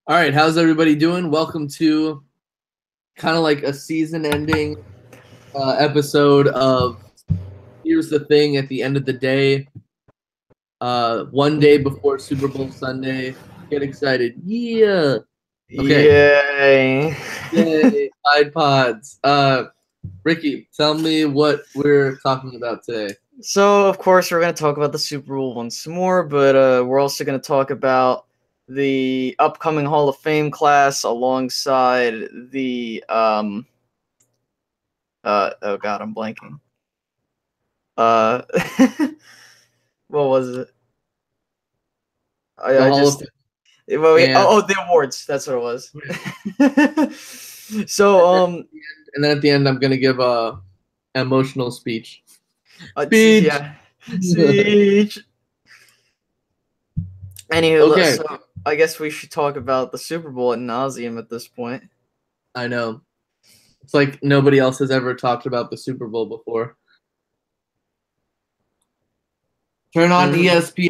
All right, how's everybody doing? Welcome to kind of like a season-ending episode of Here's the Thing at the end of the day. One day before Super Bowl Sunday. Get excited. Yeah. Okay. Yay, Tide Pods. Ricky, tell me what we're talking about today. So, of course, we're going to talk about the Super Bowl once more, but we're also going to talk about the upcoming Hall of Fame class alongside the oh god, I'm blanking. What was it? The Hall of Fame. The awards. That's what it was. So, and then at the end, I'm gonna give a emotional speech. Speech. Yeah. Speech. Anywho, okay. So I guess we should talk about the Super Bowl ad nauseum at this point. I know. It's like nobody else has ever talked about the Super Bowl before. Turn on ESPN,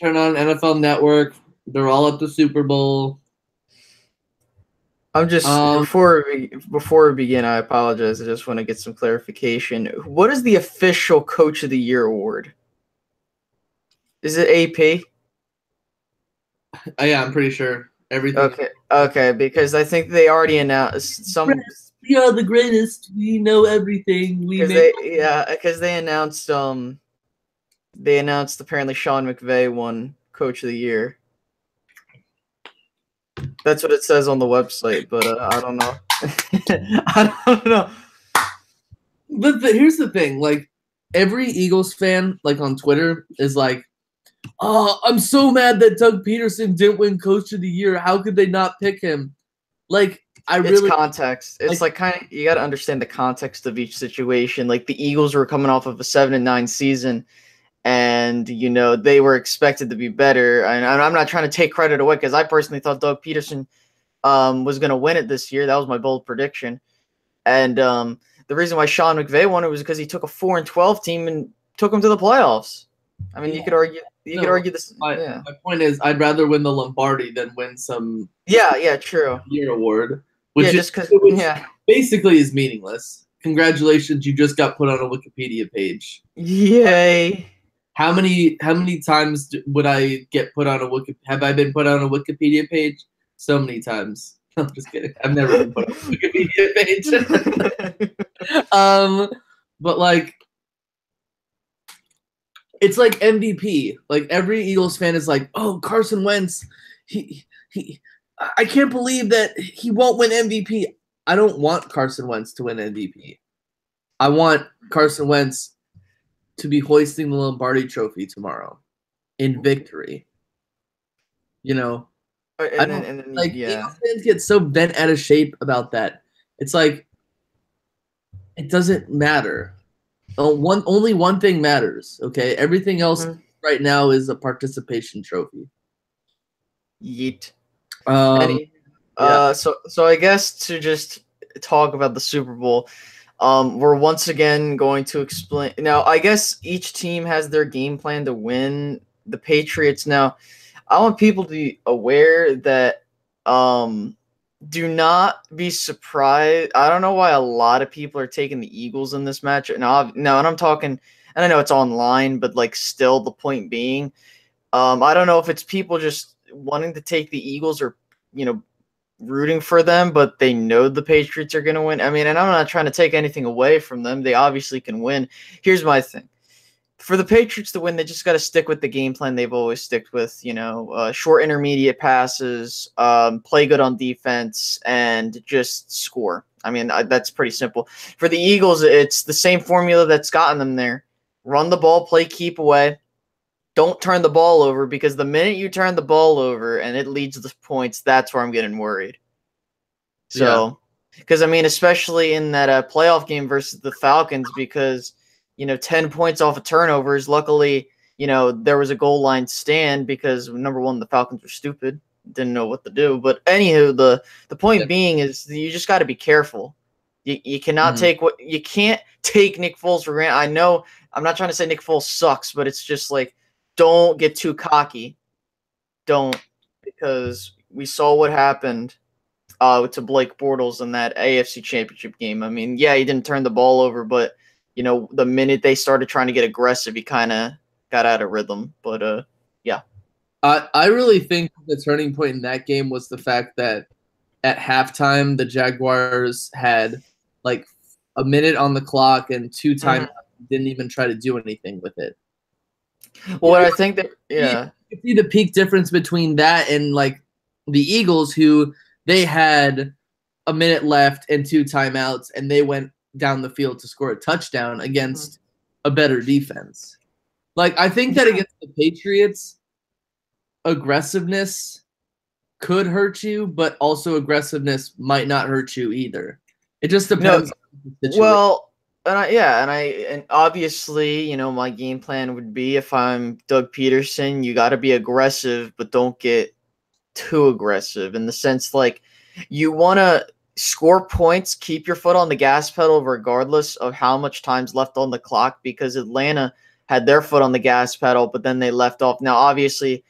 turn on NFL Network. They're all at the Super Bowl. I'm just before we begin, I apologize. I just want to get some clarification. What is the official Coach of the Year award? Is it AP? Yeah, I'm pretty sure. Everything. Okay, because I think they already announced some. We are the greatest. We know everything. Because they announced apparently Sean McVay won Coach of the Year. That's what it says on the website, but I don't know. I don't know. But here's the thing: like every Eagles fan, like on Twitter, is like, "Oh, I'm so mad that Doug Peterson didn't win Coach of the Year. How could they not pick him?" Like, it's context. It's like kind of you got to understand the context of each situation. Like the Eagles were coming off of a 7-9 season. And, they were expected to be better. And I'm not trying to take credit away because I personally thought Doug Peterson was going to win it this year. That was my bold prediction. And the reason why Sean McVay won it was because he took a 4-12 team and took them to the playoffs. I mean, you could argue this. My point is, I'd rather win the Lombardi than win some true year award, which basically is meaningless. Congratulations, you just got put on a Wikipedia page. Yay. How many times would I get put on a Have I been put on a Wikipedia page? So many times. I'm just kidding. I've never been put on a Wikipedia page. But like, it's like MVP. Like every Eagles fan is like, "Oh, Carson Wentz, I can't believe that he won't win MVP." I don't want Carson Wentz to win MVP. I want Carson Wentz to be hoisting the Lombardi Trophy tomorrow in victory. Eagles fans get so bent out of shape about that. It's like it doesn't matter. Only one thing matters. Okay, everything else right now is a participation trophy. Yeet. So I guess to just talk about the Super Bowl. We're once again going to explain. Now, I guess each team has their game plan to win. The Patriots. Now, I want people to be aware that do not be surprised. I don't know why a lot of people are taking the Eagles in this match. And I'm talking, and I know it's online, but like still the point being, I don't know if it's people just wanting to take the Eagles or, rooting for them, but they know the Patriots are going to win. I mean, and I'm not trying to take anything away from them. They obviously can win. Here's my thing. For the Patriots to win, they just got to stick with the game plan they've always stick with, short intermediate passes, play good on defense, and just score. I mean, that's pretty simple. For the Eagles, it's the same formula that's gotten them there. Run the ball, play keep away. Don't turn the ball over, because the minute you turn the ball over and it leads to points, that's where I'm getting worried. So, because, I mean, especially in that playoff game versus the Falcons, because, 10 points off of turnovers, luckily, there was a goal line stand because, number one, the Falcons were stupid, didn't know what to do. But anywho, the point being is you just got to be careful. You cannot you can't take Nick Foles for granted. I know I'm not trying to say Nick Foles sucks, but it's just like, don't get too cocky. Don't, because we saw what happened to Blake Bortles in that AFC Championship game. I mean, yeah, he didn't turn the ball over, but the minute they started trying to get aggressive, he kind of got out of rhythm. But yeah. I really think the turning point in that game was the fact that at halftime the Jaguars had like a minute on the clock and 2 timeouts, didn't even try to do anything with it. Well, I think that you see the peak difference between that and like the Eagles, who they had a minute left and 2 timeouts, and they went down the field to score a touchdown against a better defense. Like, I think that against the Patriots, aggressiveness could hurt you, but also aggressiveness might not hurt you either. It just depends on the situation. Well, and obviously, my game plan would be, if I'm Doug Peterson, you got to be aggressive, but don't get too aggressive, in the sense like you want to score points, keep your foot on the gas pedal regardless of how much time's left on the clock, because Atlanta had their foot on the gas pedal, but then they left off. Now, obviously,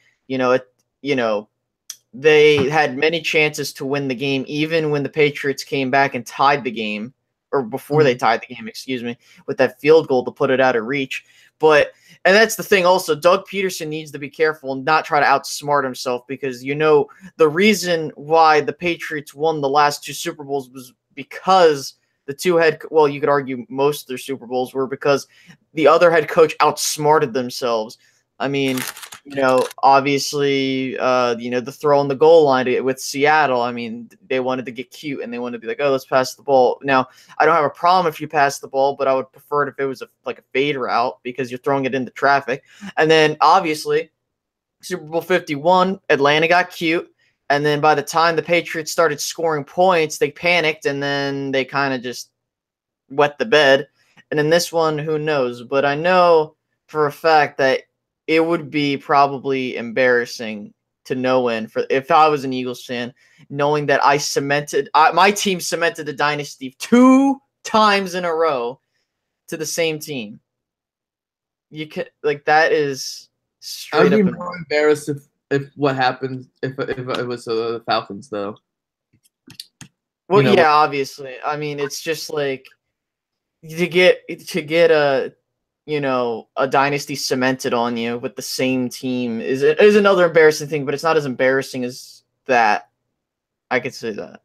they had many chances to win the game, even when the Patriots came back and tied the game, or before they tied the game, excuse me, with that field goal to put it out of reach. And that's the thing also, Doug Peterson needs to be careful and not try to outsmart himself, because the reason why the Patriots won the last 2 Super Bowls was because the you could argue most of their Super Bowls were because the other head coach outsmarted themselves. I mean, obviously, the throw on the goal line with Seattle, I mean, they wanted to get cute and they wanted to be like, oh, let's pass the ball. Now, I don't have a problem if you pass the ball, but I would prefer it if it was a fade route, because you're throwing it into traffic. And then, obviously, Super Bowl 51, Atlanta got cute. And then by the time the Patriots started scoring points, they panicked, and then they kind of just wet the bed. And in this one, who knows? But I know for a fact that it would be probably embarrassing to no end if I was an Eagles fan, knowing that my team cemented the dynasty 2 times in a row to the same team. You can that is straight I'd be up. more embarrassed if what happened if it was the Falcons, though. Well, yeah, obviously. I mean, it's just like to get a dynasty cemented on you with the same team is another embarrassing thing, but it's not as embarrassing as that. I could say that.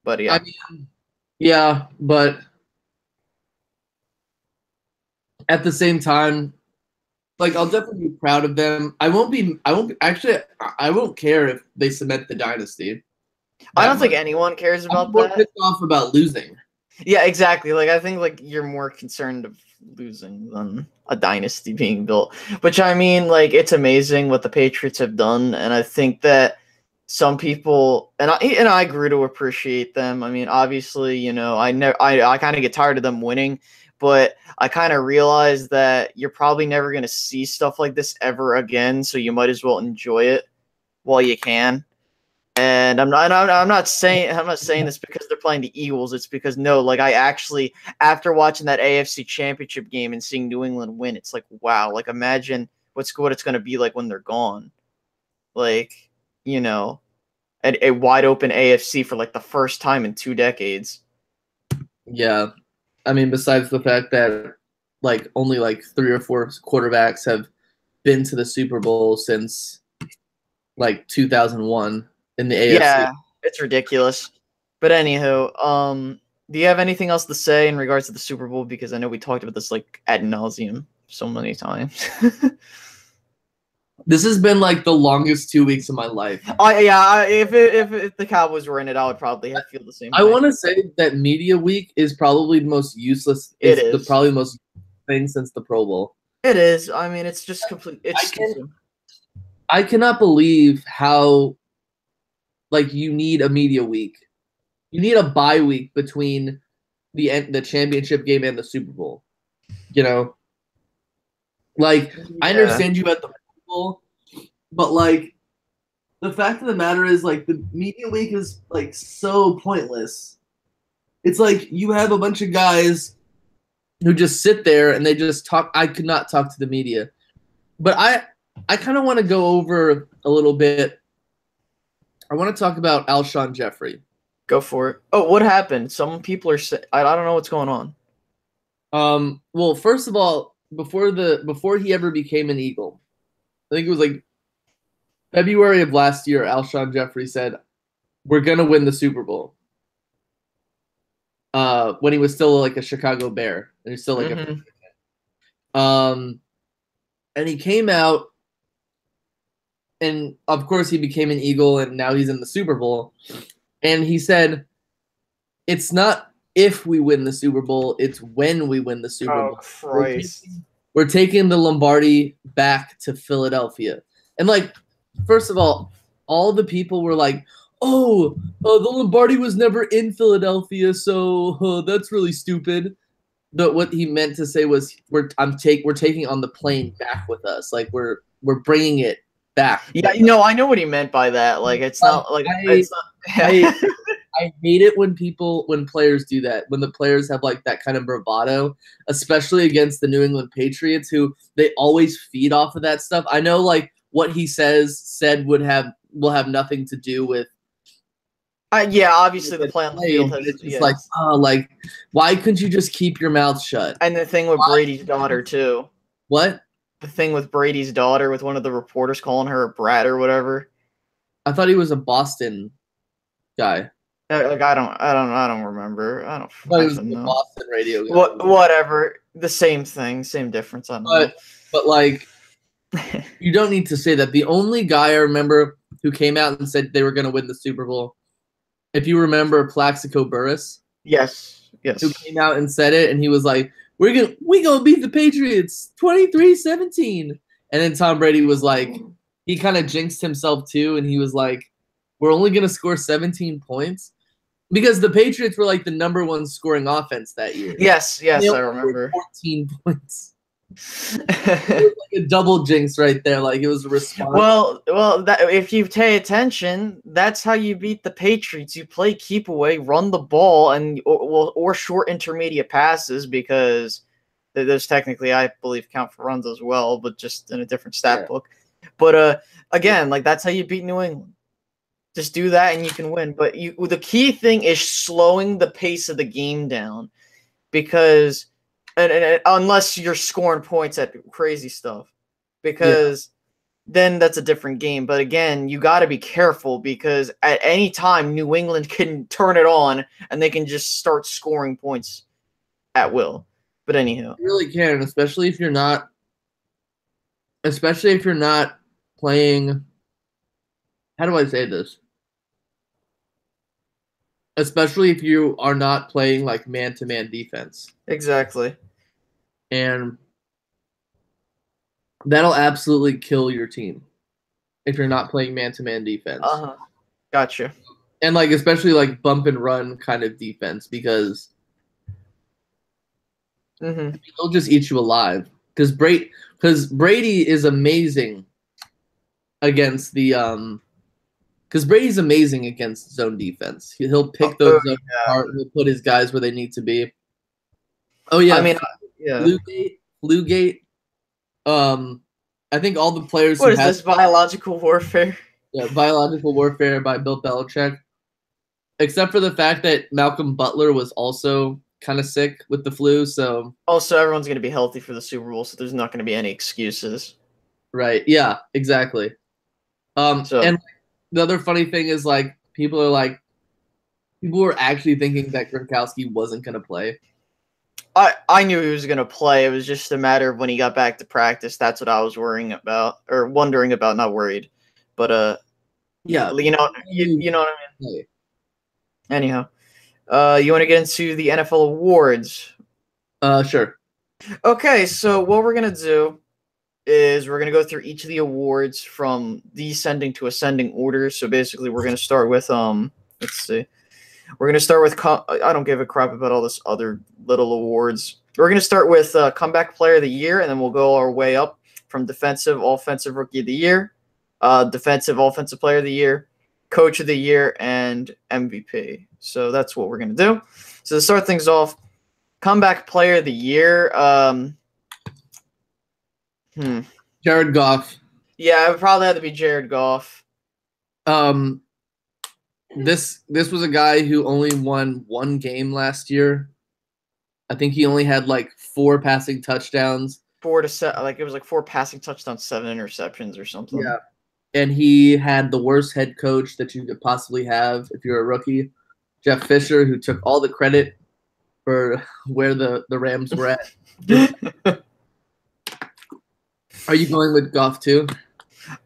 But yeah. I mean, yeah, but at the same time, I'll definitely be proud of them. I won't care if they cement the dynasty. I don't think anyone cares about that. I'm more pissed off about losing. Yeah, exactly. I think you're more concerned of losing than a dynasty being built. Which, I mean, it's amazing what the Patriots have done, and I think that some people and I grew to appreciate them. I mean, obviously, I kind of get tired of them winning, but I kind of realized that you're probably never going to see stuff like this ever again, so you might as well enjoy it while you can. And I'm not saying this because they're playing the Eagles. It's because I actually, after watching that AFC Championship game and seeing New England win, it's like, wow, imagine what it's going to be like when they're gone. A wide open AFC for the first time in 2 decades. Yeah. I mean, besides the fact that only 3 or 4 quarterbacks have been to the Super Bowl since 2001 in the AFC. Yeah, it's ridiculous. But anywho, do you have anything else to say in regards to the Super Bowl? Because I know we talked about this ad nauseum so many times. This has been the longest 2 weeks of my life. If the Cowboys were in it, I would probably feel the same. I want to say that media week is probably the most useless. Probably the most thing since the Pro Bowl. It is. I mean, it's just complete. I cannot believe how you need a media week. You need a bye week between the championship game and the Super Bowl. I understand you at the Bowl, but the fact of the matter is the media week is so pointless. It's you have a bunch of guys who just sit there and they just talk. I could not talk to the media, but I kind of want to go over a little bit I want to talk about Alshon Jeffrey. Go for it. Oh, what happened? Some people are I don't know what's going on. Well, first of all, before he ever became an Eagle, I think it was like February of last year, Alshon Jeffrey said, "We're gonna win the Super Bowl." When he was still like a Chicago Bear, and he's still like and he came out, and of course he became an Eagle, and now he's in the Super Bowl, and he said, "It's not if we win the Super Bowl, it's when we win the Super Bowl. Christ. We're taking the Lombardi back to Philadelphia." And like, first of all the people were like, "Oh, the Lombardi was never in Philadelphia, so that's really stupid." But what he meant to say was, we're taking on the plane back with us. Like we're bringing it back. Yeah, I know what he meant by that. Like it's not like it's not. I hate it when players do that. When the players have like that kind of bravado, especially against the New England Patriots, who they always feed off of that stuff. I know like what he said will have nothing to do with. Yeah, obviously the play on the field has. It's just like why couldn't you just keep your mouth shut? And the thing with Brady's daughter too. What? The thing with Brady's daughter, with one of the reporters calling her a brat or whatever. I thought he was a Boston guy. Like I don't remember. I thought he was a Boston radio guy. Whatever. The same thing, same difference. I don't know. But like, you don't need to say that. The only guy I remember who came out and said they were going to win the Super Bowl, if you remember Plaxico Burress. Yes. Who came out and said it, and he was like, we gonna beat the Patriots 23-17. And then Tom Brady was like, he kind of jinxed himself too, and he was like, we're only gonna score 17 points. Because the Patriots were like the number one scoring offense that year. Yes, I remember. 14 points. It was like a double jinx right there. Like it was a response. Well, if you pay attention, that's how you beat the Patriots. You play keep away, run the ball, and or short intermediate passes, because those technically, I believe, count for runs as well, but just in a different stat book. But again, like that's how you beat New England. Just do that and you can win. But the key thing is slowing the pace of the game down, because and unless you're scoring points at crazy stuff, because then that's a different game. But again, you got to be careful, because at any time New England can turn it on and they can just start scoring points at will. But anyhow, you really can, especially if you're not playing. How do I say this? Especially if you are not playing like man-to-man defense. Exactly. And that'll absolutely kill your team if you're not playing man-to-man defense. Gotcha. And like especially like bump and run kind of defense, because they'll just eat you alive. Because Brady is amazing against the because Brady's amazing against zone defense. He'll pick those zones apart. He'll put his guys where they need to be. Oh yeah, I mean, Flugate. I think all the players. What is this, biological warfare? Yeah, biological warfare by Bill Belichick. Except for the fact that Malcolm Butler was also kind of sick with the flu, so. Also, everyone's going to be healthy for the Super Bowl, so there's not going to be any excuses. Right. Yeah. Exactly. And the other funny thing is, like, people were actually thinking that Gronkowski wasn't going to play. I knew he was going to play. It was just a matter of when he got back to practice. That's what I was worrying about, or wondering about, not worried. But, yeah. You know what I mean? Anyhow, you want to get into the NFL awards? Sure. Okay, so what we're going to do is we're going to go through each of the awards from descending to ascending order. So basically, we're going to start with, let's see. We're going to start with, I don't give a crap about all this other little awards. We're going to start with Comeback Player of the Year, and then we'll go our way up from Defensive Offensive Rookie of the Year, Defensive Offensive Player of the Year, Coach of the Year, and MVP. So that's what we're going to do. So to start things off, Comeback Player of the Year, Jared Goff. Yeah, it would probably have to be Jared Goff. This was a guy who only won one game last year. I think he only had like 4 passing touchdowns. 4 to 7, like it was like 4 passing touchdowns, 7 interceptions or something. Yeah. And he had the worst head coach that you could possibly have if you're a rookie, Jeff Fisher, who took all the credit for where the Rams were at. Are you going with Goff too?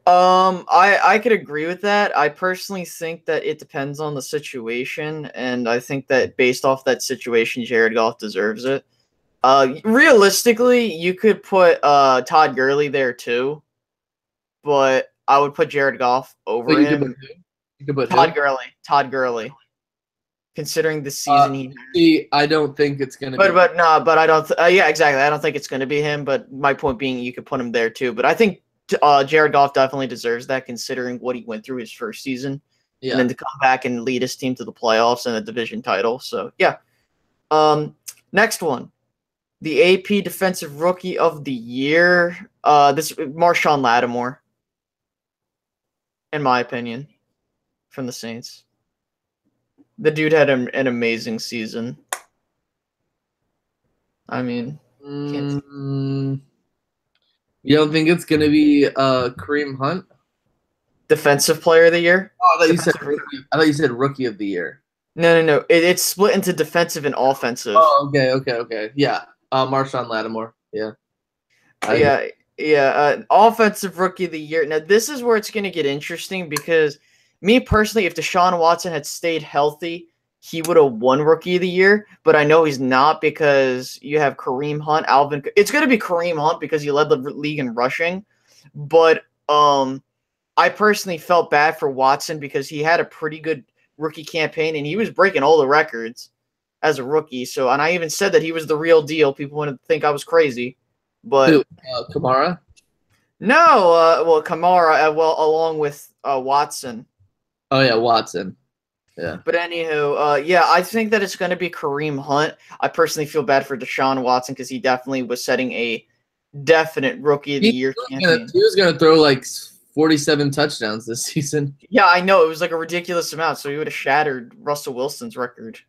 I could agree with that. I personally think that it depends on the situation, and I think that based off that situation, Jared Goff deserves it. Realistically, you could put Todd Gurley there too, but I would put Jared Goff over him. You could put Todd Gurley. Considering the season he had. See, I don't think it's gonna be. But I don't. Yeah, exactly. I don't think it's gonna be him. But my point being, you could put him there too. But I think Jared Goff definitely deserves that, considering what he went through his first season, and then to come back and lead his team to the playoffs and a division title. So yeah. Next one, the AP Defensive Rookie of the Year. This Marshawn Lattimore, in my opinion, from the Saints. The dude had an amazing season. I mean, you don't think it's gonna be Kareem Hunt, Defensive Player of the Year? Oh, I thought you said Rookie of the Year. No. It's split into defensive and offensive. Oh, okay. Yeah, Marshawn Lattimore. Yeah. Offensive Rookie of the Year. Now, this is where it's going to get interesting because me personally, if Deshaun Watson had stayed healthy, he would have won Rookie of the Year. But I know he's not because you have Kareem Hunt, Alvin. It's going to be Kareem Hunt because he led the league in rushing. But I personally felt bad for Watson because he had a pretty good rookie campaign and he was breaking all the records as a rookie. So, and I even said that he was the real deal. People want to think I was crazy. But Kamara? No, Kamara, along with Watson. Oh yeah, Watson. Yeah. But anywho, I think that it's going to be Kareem Hunt. I personally feel bad for Deshaun Watson because he definitely was setting a definite Rookie of the Year campaign. He was going to throw like 47 touchdowns this season. Yeah, I know. It was like a ridiculous amount, so he would have shattered Russell Wilson's record.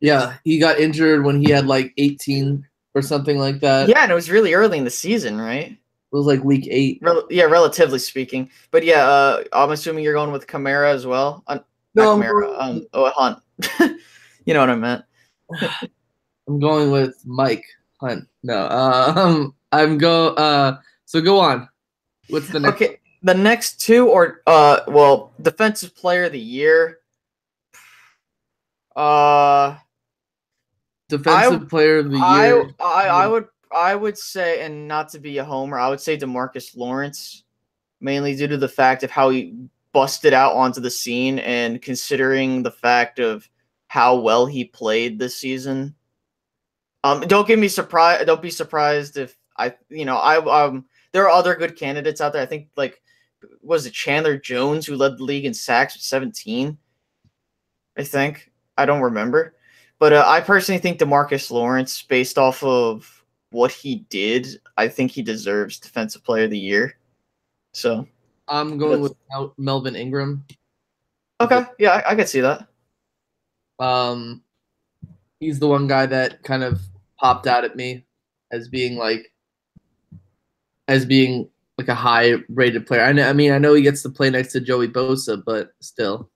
Yeah, he got injured when he had like 18 or something like that. Yeah, and it was really early in the season, right? It was like week 8. Relatively speaking. But yeah, I'm assuming you're going with Kamara as well. No, Kamara. Hunt. You know what I meant. I'm going with Mike Hunt. No, so go on. What's the next? Okay, the next two are Defensive Player of the Year. Defensive Player of the Year. I would say, and not to be a homer, I would say DeMarcus Lawrence, mainly due to the fact of how he busted out onto the scene and considering the fact of how well he played this season. Don't be surprised if there are other good candidates out there. I think was it Chandler Jones who led the league in sacks with 17? I think. I don't remember. But I personally think DeMarcus Lawrence, based off of what he did, I think he deserves Defensive Player of the Year. So I'm going with Melvin Ingram. Okay, yeah, I could see that. He's the one guy that kind of popped out at me as being like a high-rated player. I know he gets to play next to Joey Bosa, but still.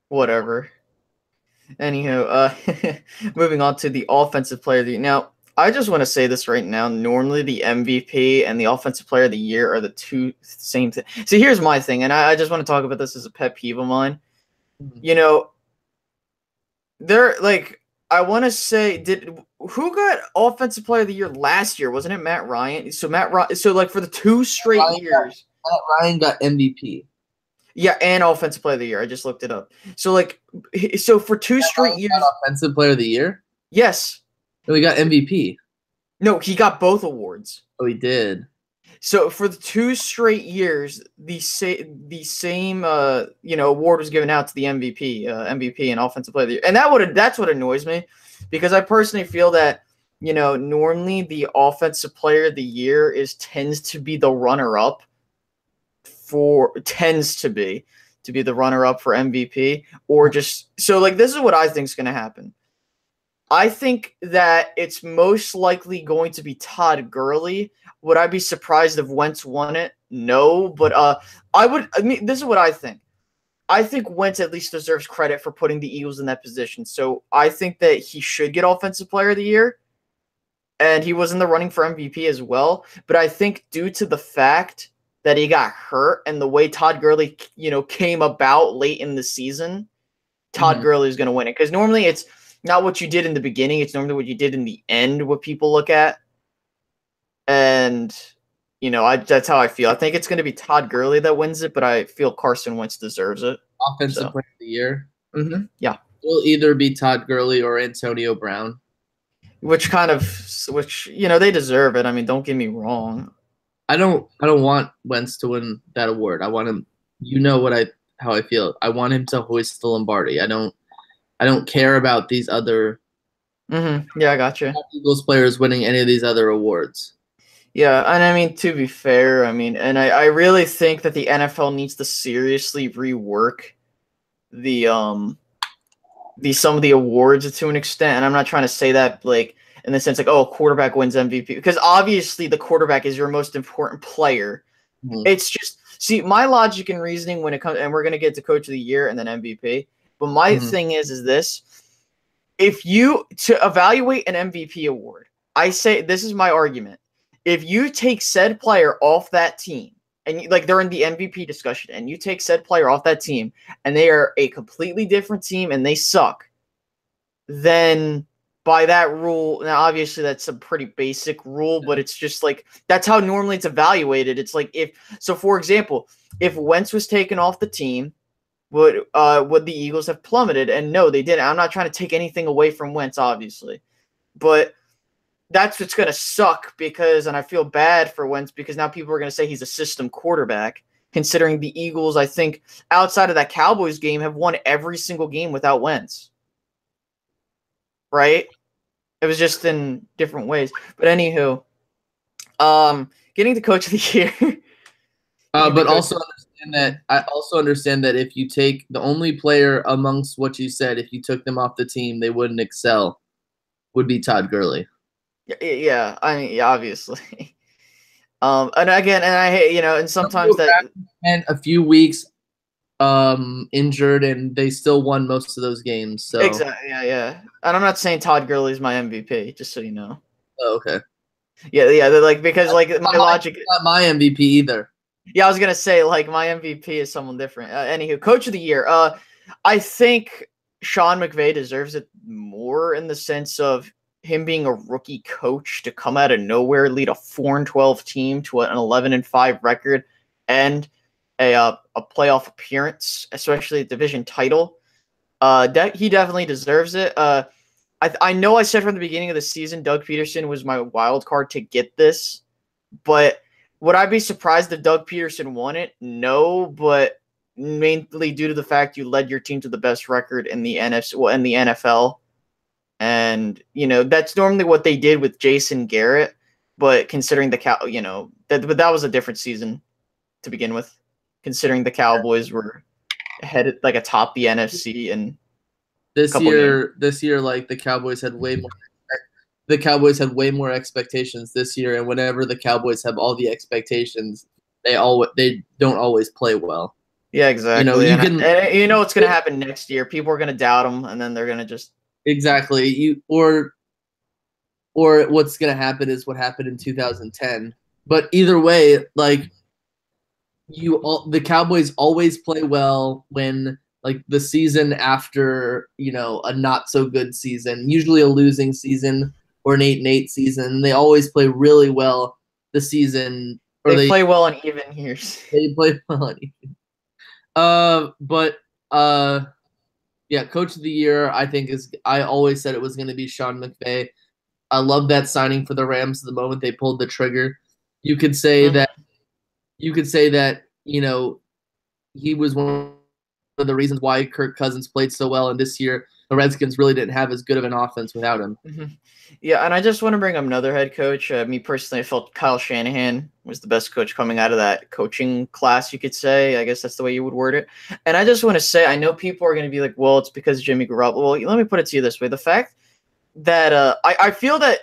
Whatever. Anywho, moving on to the Offensive Player of the Year. Now, I just want to say this right now. Normally, the MVP and the Offensive Player of the Year are the two same thing. See, here's my thing, and I just want to talk about this as a pet peeve of mine. I want to say, who got Offensive Player of the Year last year? Wasn't it Matt Ryan? So for the 2 straight years, Matt Ryan got MVP. Yeah, and Offensive Player of the Year. I just looked it up. So for 2 straight years, Offensive Player of the Year. Yes. No, he got MVP. No, he got both awards. Oh, he did. So for the 2 straight years, the same award was given out to the MVP and Offensive Player of the Year, and that's what annoys me, because I personally feel that normally the Offensive Player of the Year tends to be the runner-up. Tends to be to be the runner-up for MVP, or just so like this is what I think is going to happen. I think that it's most likely going to be Todd Gurley. Would I be surprised if Wentz won it? No, but I would. I mean, this is what I think. I think Wentz at least deserves credit for putting the Eagles in that position. So I think that he should get Offensive Player of the Year, and he was in the running for MVP as well. But I think due to the fact that he got hurt and the way Todd Gurley, came about late in the season, Todd Gurley is going to win it. Because normally it's not what you did in the beginning. It's normally what you did in the end, what people look at. And, that's how I feel. I think it's going to be Todd Gurley that wins it, but I feel Carson Wentz deserves it. Offensive Player of the Year? Yeah. Will either be Todd Gurley or Antonio Brown. Which, they deserve it. I mean, don't get me wrong. I don't want Wentz to win that award. I want him. How I feel. I want him to hoist the Lombardi. I don't care about these other. Yeah, I gotcha. Eagles players winning any of these other awards. Yeah, and I mean, to be fair, I really think that the NFL needs to seriously rework some of the awards to an extent. And I'm not trying to say that like in the sense like, oh, quarterback wins MVP, because obviously the quarterback is your most important player. It's just, see, my logic and reasoning when it comes, and we're going to get to Coach of the Year and then MVP, but my thing is this: if you to evaluate an MVP award, I say this is my argument. If you take said player off that team, and they're in the MVP discussion, and you take said player off that team, and they are a completely different team and they suck, then by that rule, now obviously that's a pretty basic rule, but it's just like that's how normally it's evaluated. It's like for example, if Wentz was taken off the team, would the Eagles have plummeted? And no, they didn't. I'm not trying to take anything away from Wentz, obviously, but that's what's going to suck and I feel bad for Wentz because now people are going to say he's a system quarterback, considering the Eagles, I think, outside of that Cowboys game, have won every single game without Wentz. Right? It was just in different ways. But anywho, getting to Coach of the Year. But also understand that if you take the only player amongst what you said, if you took them off the team, they wouldn't excel, would be Todd Gurley. Yeah, I mean, obviously. And again, and I hate, and sometimes that and a few weeks injured, and they still won most of those games. So exactly, yeah. And I'm not saying Todd Gurley is my MVP, just so you know. Oh, okay. Yeah. They're because my logic. Not my MVP either. Yeah, I was gonna say my MVP is someone different. Anywho, Coach of the Year. I think Sean McVay deserves it more in the sense of him being a rookie coach to come out of nowhere, lead a 4-12 team to an 11-5 record, and a playoff appearance, especially a division title. He definitely deserves it. I know I said from the beginning of the season, Doug Peterson was my wild card to get this, but would I be surprised if Doug Peterson won it? No, but mainly due to the fact you led your team to the best record in the in the NFL. And, that's normally what they did with Jason Garrett, but considering that was a different season to begin with, considering the Cowboys were headed atop the NFC and this year, the Cowboys had way more expectations this year, and whenever the Cowboys have all the expectations, they don't always play well. Yeah, exactly. You know what's going to happen next year. People are going to doubt them, and then they're going to just exactly or what's going to happen is what happened in 2010. But either way, the Cowboys always play well when the season after a not so good season, usually a losing season or an 8-8 season, they always play really well the season. They play well on even years. They play well on even. Yeah, Coach of the Year, I always said it was going to be Sean McVay. I love that signing for the Rams the moment they pulled the trigger. You could say that he was one of the reasons why Kirk Cousins played so well, and this year the Redskins really didn't have as good of an offense without him. Mm-hmm. Yeah, and I just want to bring up another head coach. Me personally, I felt Kyle Shanahan was the best coach coming out of that coaching class, you could say. I guess that's the way you would word it. And I just want to say, I know people are going to be like, well, it's because Jimmy Garoppolo. Well, let me put it to you this way. The fact that I feel that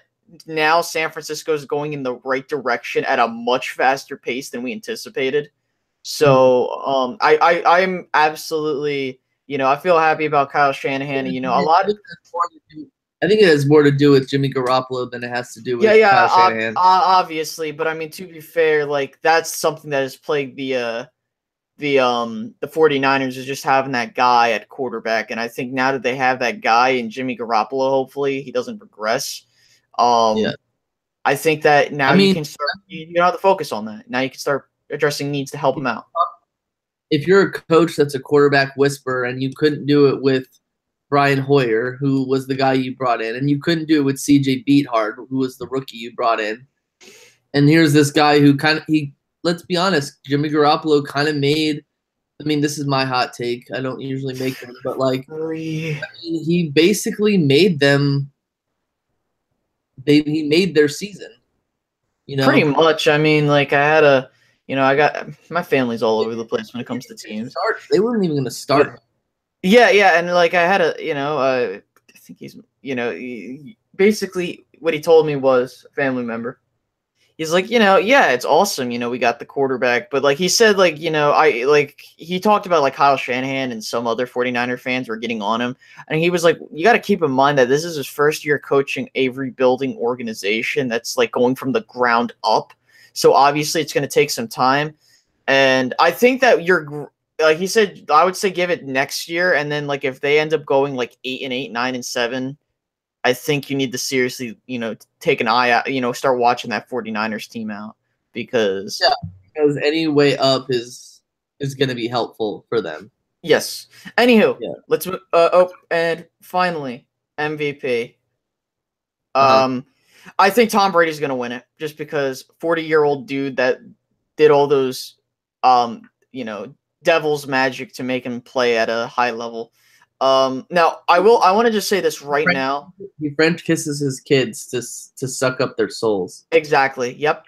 now San Francisco is going in the right direction at a much faster pace than we anticipated. So I'm absolutely, I feel happy about Kyle Shanahan. And, a lot of I think it has more to do with Jimmy Garoppolo than it has to do with Kyle Shanahan. Obviously, but I mean, to be fair, like that's something that has plagued the 49ers is just having that guy at quarterback, and I think now that they have that guy in Jimmy Garoppolo, hopefully he doesn't regress. I think that now you can start. You don't have to focus on that. Now you can start addressing needs to help him out. If you're a coach that's a quarterback whisperer and you couldn't do it with Brian Hoyer, who was the guy you brought in, and you couldn't do it with CJ Beathard, who was the rookie you brought in. And here's this guy who let's be honest, Jimmy Garoppolo kind of made, this is my hot take. I don't usually make them, but he basically made them, he made their season. Pretty much. I got my family's all over the place when it comes to teams. They weren't even going to start. Yeah, and I had I think he's, basically what he told me was a family member. He's like, it's awesome, we got the quarterback, but he said, he talked about Kyle Shanahan and some other 49er fans were getting on him, and he was like, you got to keep in mind that this is his first year coaching a rebuilding organization that's going from the ground up, so obviously it's going to take some time, and I think that he said, I would say give it next year, and then if they end up going 8-8, 9-7, I think you need to seriously, take an eye out, start watching that 49ers team out because any way up is going to be helpful for them. Yes. Anywho, let's and finally MVP. I think Tom Brady's going to win it just because 40-year-old dude that did all those, devil's magic to make him play at a high level. Now I want to just say this right now. He French kisses his kids to suck up their souls. Exactly. Yep.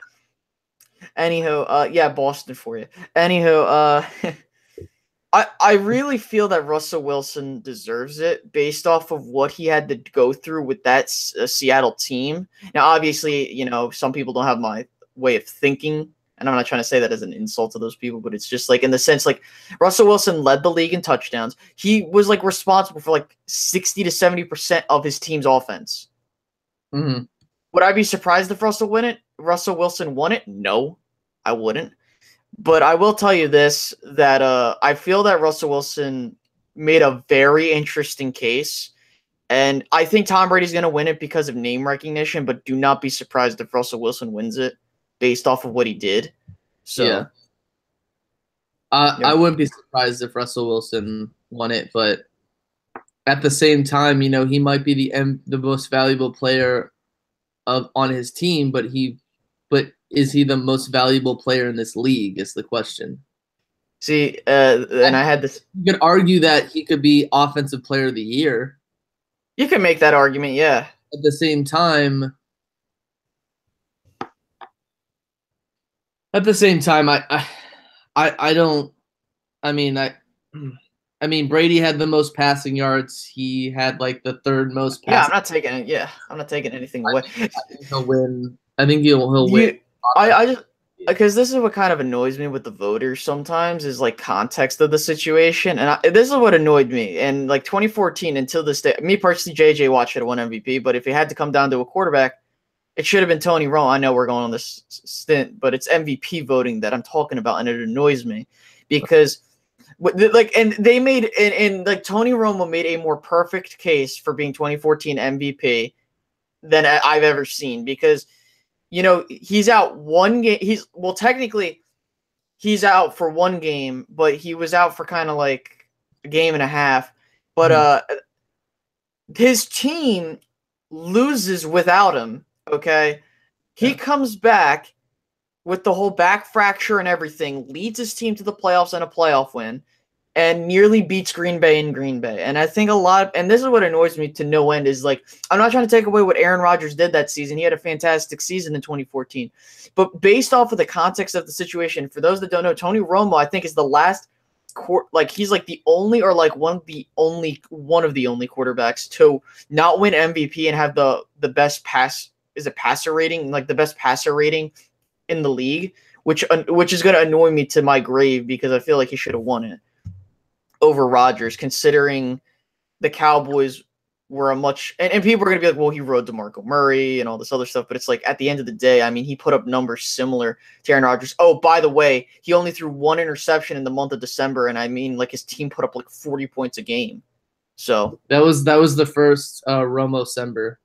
Anywho, Boston for you. Anywho, I really feel that Russell Wilson deserves it based off of what he had to go through with that Seattle team. Now, obviously, some people don't have my way of thinking. And I'm not trying to say that as an insult to those people, but it's just in the sense, Russell Wilson led the league in touchdowns. He was responsible for 60 to 70% of his team's offense. Mm-hmm. Would I be surprised if Russell Wilson won it? No, I wouldn't. But I will tell you this, that I feel that Russell Wilson made a very interesting case. And I think Tom Brady's going to win it because of name recognition, but do not be surprised if Russell Wilson wins it based off of what he did. So, yeah. I wouldn't be surprised if Russell Wilson won it, but at the same time, he might be the most valuable player on his team, but is he the most valuable player in this league is the question. See, and I had this. You could argue that he could be offensive player of the year. You can make that argument, yeah. At the same time, I don't. Brady had the most passing yards. He had the third most. Yeah, I'm not taking it. Yeah, I'm not taking anything away. I think he'll win. I think he'll win. I just because this is what kind of annoys me with the voters sometimes is context of the situation, and this is what annoyed me. And 2014 until this day, me personally, JJ Watt should have won MVP. But if it had to come down to a quarterback, it should have been Tony Romo. I know we're going on this stint, but it's MVP voting that I'm talking about, and it annoys me because, and they made and Tony Romo made a more perfect case for being 2014 MVP than I've ever seen because, he's out one game. Technically, he's out for one game, but he was out for kind of a game and a half. But his team loses without him. Okay, he comes back with the whole back fracture and everything, leads his team to the playoffs and a playoff win. and nearly beats Green Bay in Green Bay. And I think and this is what annoys me to no end, is like, I'm not trying to take away what Aaron Rodgers did that season. He had a fantastic season in 2014. But based off of the context of the situation, for those that don't know, Tony Romo, I think, is the last he's like the only, or like one of the only quarterbacks to not win MVP and have the best passer rating, like the best passer rating in the league, which is going to annoy me to my grave, because I feel like he should have won it over Rodgers, considering the Cowboys were a much, and people are going to be like, well, he rode DeMarco Murray and all this other stuff, but it's like, at the end of the day, I mean, he put up numbers similar to Aaron Rodgers. Oh, by the way, he only threw one interception in the month of December, and I mean, like, his team put up like 40 points a game. So that was the first Romo Sember.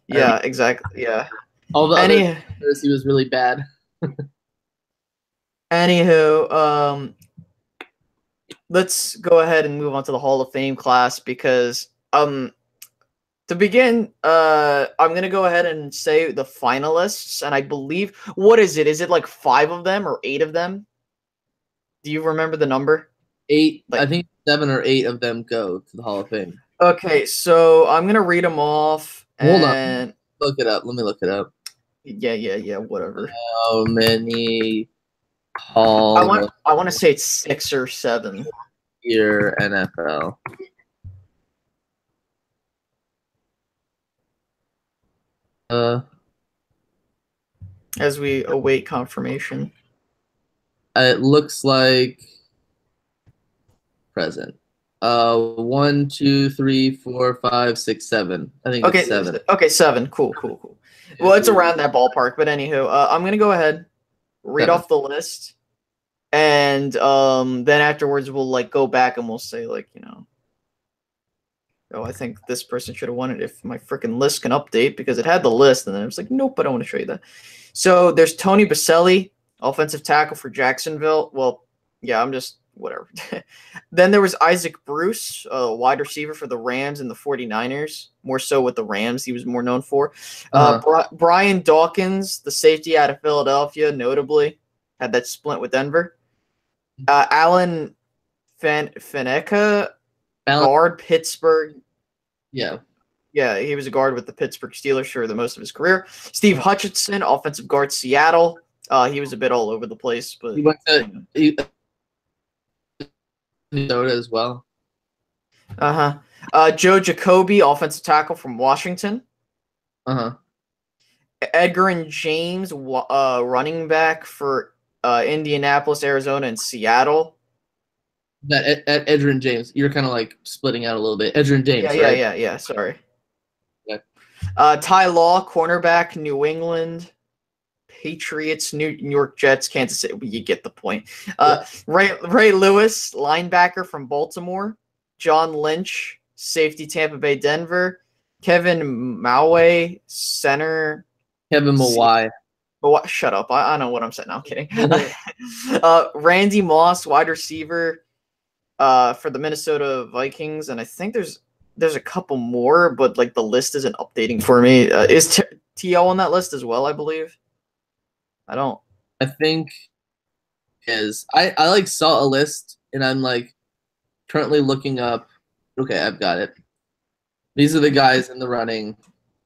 Yeah, exactly. Yeah. All the others, he was really bad. Anywho, let's go ahead and move on to the Hall of Fame class, because to begin, I'm gonna go ahead and say the finalists, and I believe, what is it? Is it like 5 of them or 8 of them? Do you remember the number? 8. I think 7 or 8 of them go to the Hall of Fame. Okay, so I'm gonna read them off. Hold on. Look it up. Let me look it up. Yeah. Whatever. How many Hall? I want to say it's 6 or 7. Year NFL. As we await confirmation. It looks like present. 1, 2, 3, 4, 5, 6, 7. I think it's 7. Okay, 7. Cool. Well, it's around that ballpark. But anywho, I'm gonna go ahead, read off the list, and then afterwards we'll like go back and we'll say, like, you know, oh, I think this person should have won it if my freaking list can update, because it had the list, and then it was like, nope, I don't want to show you that. So there's Tony Baselli, offensive tackle for Jacksonville. Well, yeah, I'm just whatever. Then there was Isaac Bruce, a wide receiver for the Rams and the 49ers. More so with the Rams, he was more known for. Brian Dawkins, the safety out of Philadelphia, notably had that splint with Denver. Alan Faneca, guard, Pittsburgh. Yeah, he was a guard with the Pittsburgh Steelers for the most of his career. Steve Hutchinson, offensive guard, Seattle. He was a bit all over the place, but he went to Minnesota as well. Joe Jacoby, offensive tackle from Washington. Edgar and James, running back for Indianapolis, Arizona, and Seattle. That Edgerrin James, you're kind of like splitting out a little bit. Edgerrin James, right? Yeah. Sorry. Okay. Ty Law, cornerback, New England Patriots, New York Jets, Kansas City. You get the point. Ray Lewis, linebacker from Baltimore. John Lynch, safety, Tampa Bay, Denver. Kevin Mawae, center. Kevin Mawae. Shut up. I know what I'm saying. No, I'm kidding. Randy Moss, wide receiver for the Minnesota Vikings. And I think there's a couple more, but like the list isn't updating for me. Is T.O. on that list as well, I believe? I think is. I like saw a list, and I'm like currently looking up. Okay, I've got it. These are the guys in the running.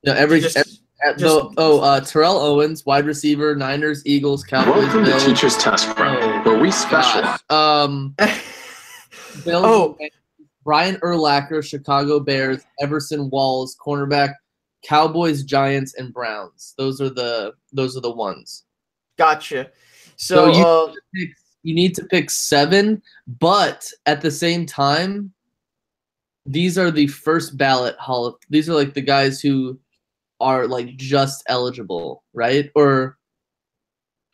You know, Terrell Owens, wide receiver, Niners, Eagles, Cowboys. Welcome to Teacher's Test Prep, where we specialize. Brian Urlacher, Chicago Bears, Everson Walls, cornerback, Cowboys, Giants, and Browns. Those are the ones. Gotcha. So you need to pick 7, but at the same time, these are the first ballot these are like the guys who are like just eligible, right? Or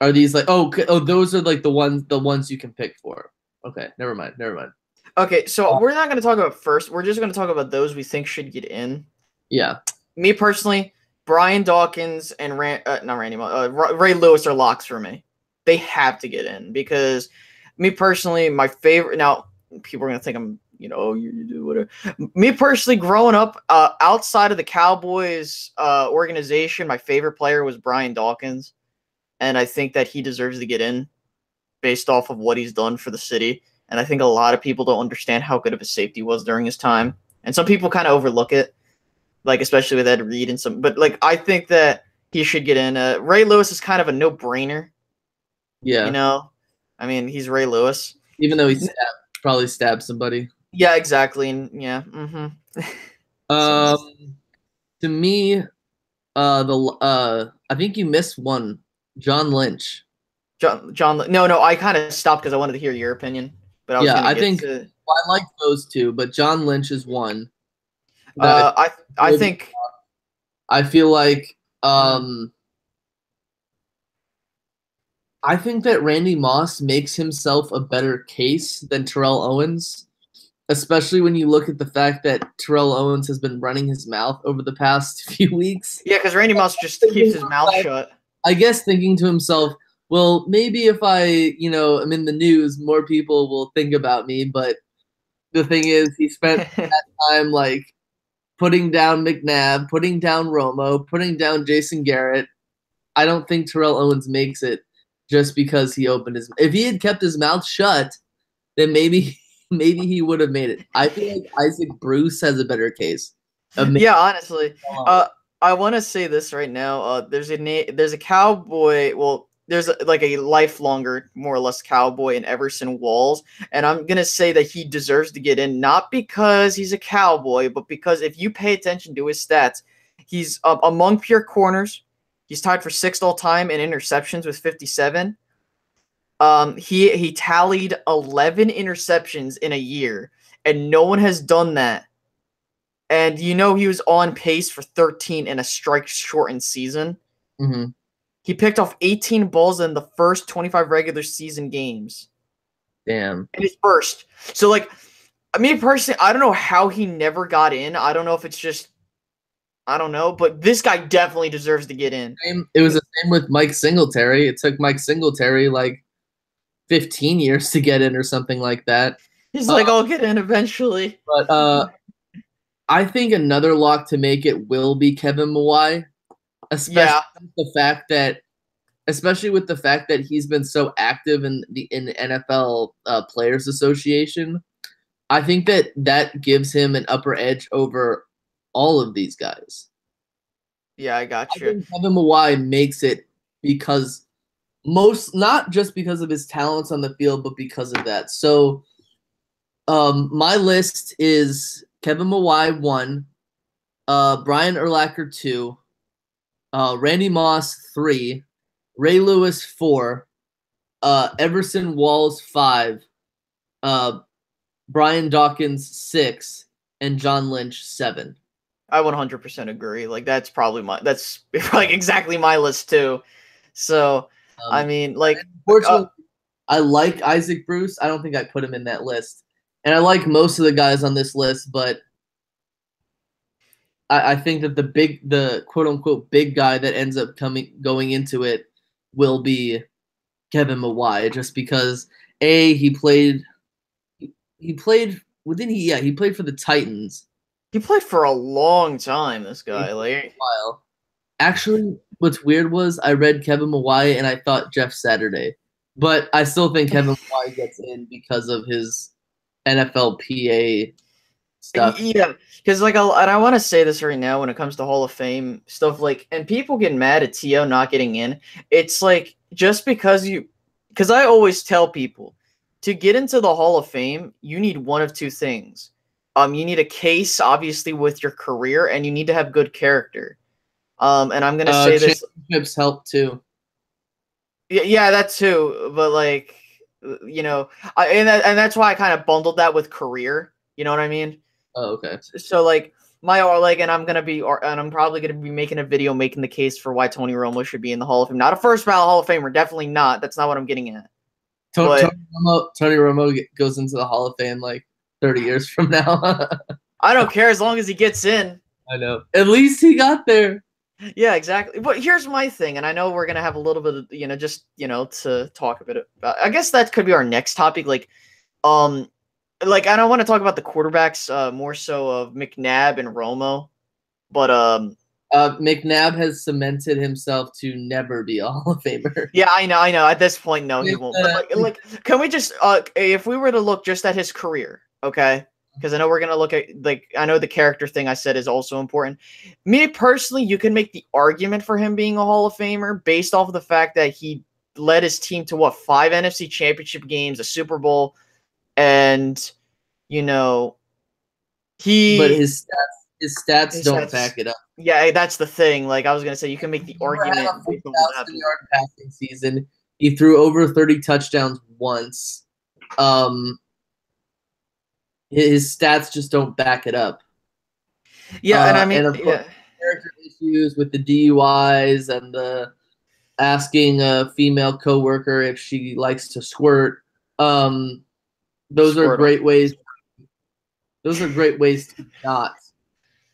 are these like those are like the ones you can pick for? Okay, never mind. Okay, so we're not going to talk about first. We're just going to talk about those we think should get in. Yeah. Me personally, Brian Dawkins and Ray Lewis are locks for me. They have to get in, because me personally, my favorite. Now, people are going to think I'm, you do whatever. Me personally, growing up outside of the Cowboys organization, my favorite player was Brian Dawkins, and I think that he deserves to get in based off of what he's done for the city. and I think a lot of people don't understand how good of a safety was during his time. And some people kind of overlook it, like especially with Ed Reed and some. But like I think that he should get in. Ray Lewis is kind of a no-brainer. Yeah. You know, I mean he's Ray Lewis. Even though he probably stabbed somebody. Yeah, exactly. And yeah. To me, I think you missed one. John Lynch. No, I kind of stopped because I wanted to hear your opinion. But I was Yeah, gonna I get think to, I like those two, but John Lynch is one. I think I feel like I think that Randy Moss makes himself a better case than Terrell Owens, especially when you look at the fact that Terrell Owens has been running his mouth over the past few weeks. Yeah, because Randy Moss just keeps his mouth shut. I guess thinking to himself, well, maybe if I, am in the news, more people will think about me. But the thing is, he spent that time like putting down McNabb, putting down Romo, putting down Jason Garrett. I don't think Terrell Owens makes it just because he opened his. If he had kept his mouth shut, then maybe he would have made it. I feel like Isaac Bruce has a better case. Yeah, honestly, I want to say this right now. There's a cowboy. Well, there's like a lifelonger, more or less, cowboy in Everson Walls, and I'm gonna say that he deserves to get in, not because he's a cowboy, but because if you pay attention to his stats, he's among pure corners. He's tied for 6th all time in interceptions with 57. He tallied 11 interceptions in a year, and no one has done that. And he was on pace for 13 in a strike-shortened season. Mm-hmm. He picked off 18 balls in the first 25 regular season games. Damn. In his first. So, like, me personally, I don't know how he never got in. I don't know if it's just, I don't know, but this guy definitely deserves to get in. It was the same with Mike Singletary. It took Mike Singletary like 15 years to get in or something like that. He's like, I'll get in eventually. But I think another lock to make it will be Kevin Mawai, especially with the fact that he's been so active in the NFL Players Association. I think that gives him an upper edge over all of these guys. Yeah, I got you. I think Kevin Mawai makes it because not just because of his talents on the field, but because of that. So my list is Kevin Mawai 1, Brian Urlacher 2, Randy Moss 3, Ray Lewis 4, Everson Walls 5, Brian Dawkins 6, and John Lynch 7. I 100% agree. Like that's like exactly my list too. So I mean, like, unfortunately, I like Isaac Bruce. I don't think I put him in that list, and I like most of the guys on this list, but I think that the quote unquote big guy that ends up going into it will be Kevin Mawai, just because he played within he played for the Titans. He played for a long time, this guy. Like a while. Actually, what's weird was I read Kevin Mawai and I thought Jeff Saturday. But I still think Kevin Mawai gets in because of his NFLPA stuff. Yeah, because and I want to say this right now when it comes to Hall of Fame stuff, like, and people get mad at T.O. not getting in. It's like, just because I always tell people, to get into the Hall of Fame, you need one of two things. You need a case, obviously, with your career, and you need to have good character. And I'm gonna say this. Championships help too. Yeah, that too. But like, and that's why I kind of bundled that with career. You know what I mean? Oh, okay. So like and I'm probably gonna be making a video making the case for why Tony Romo should be in the Hall of Fame. Not a first ballot Hall of Famer, definitely not. That's not what I'm getting at. Tony Romo goes into the Hall of Fame like 30 years from now. I don't care as long as he gets in. I know. At least he got there. Yeah, exactly. But here's my thing, and I know we're gonna have a little bit of to talk a bit about. I guess that could be our next topic. I don't want to talk about the quarterbacks more so of McNabb and Romo, but McNabb has cemented himself to never be a Hall of Famer. Yeah, I know. At this point, no, he won't. But like, can we just, if we were to look just at his career, okay? Because I know we're gonna look at, like, I know the character thing I said is also important. Me personally, you can make the argument for him being a Hall of Famer based off of the fact that he led his team to 5 NFC Championship games, a Super Bowl, and but his stats don't back it up. Yeah, that's the thing. Like, I was gonna say, you can make the argument. Had a 4,000-yard passing season. He threw over 30 touchdowns once. His stats just don't back it up. Yeah, and I mean, and of course, character issues with the DUIs and the asking a female coworker if she likes to squirt. Those are great ways. Those are great ways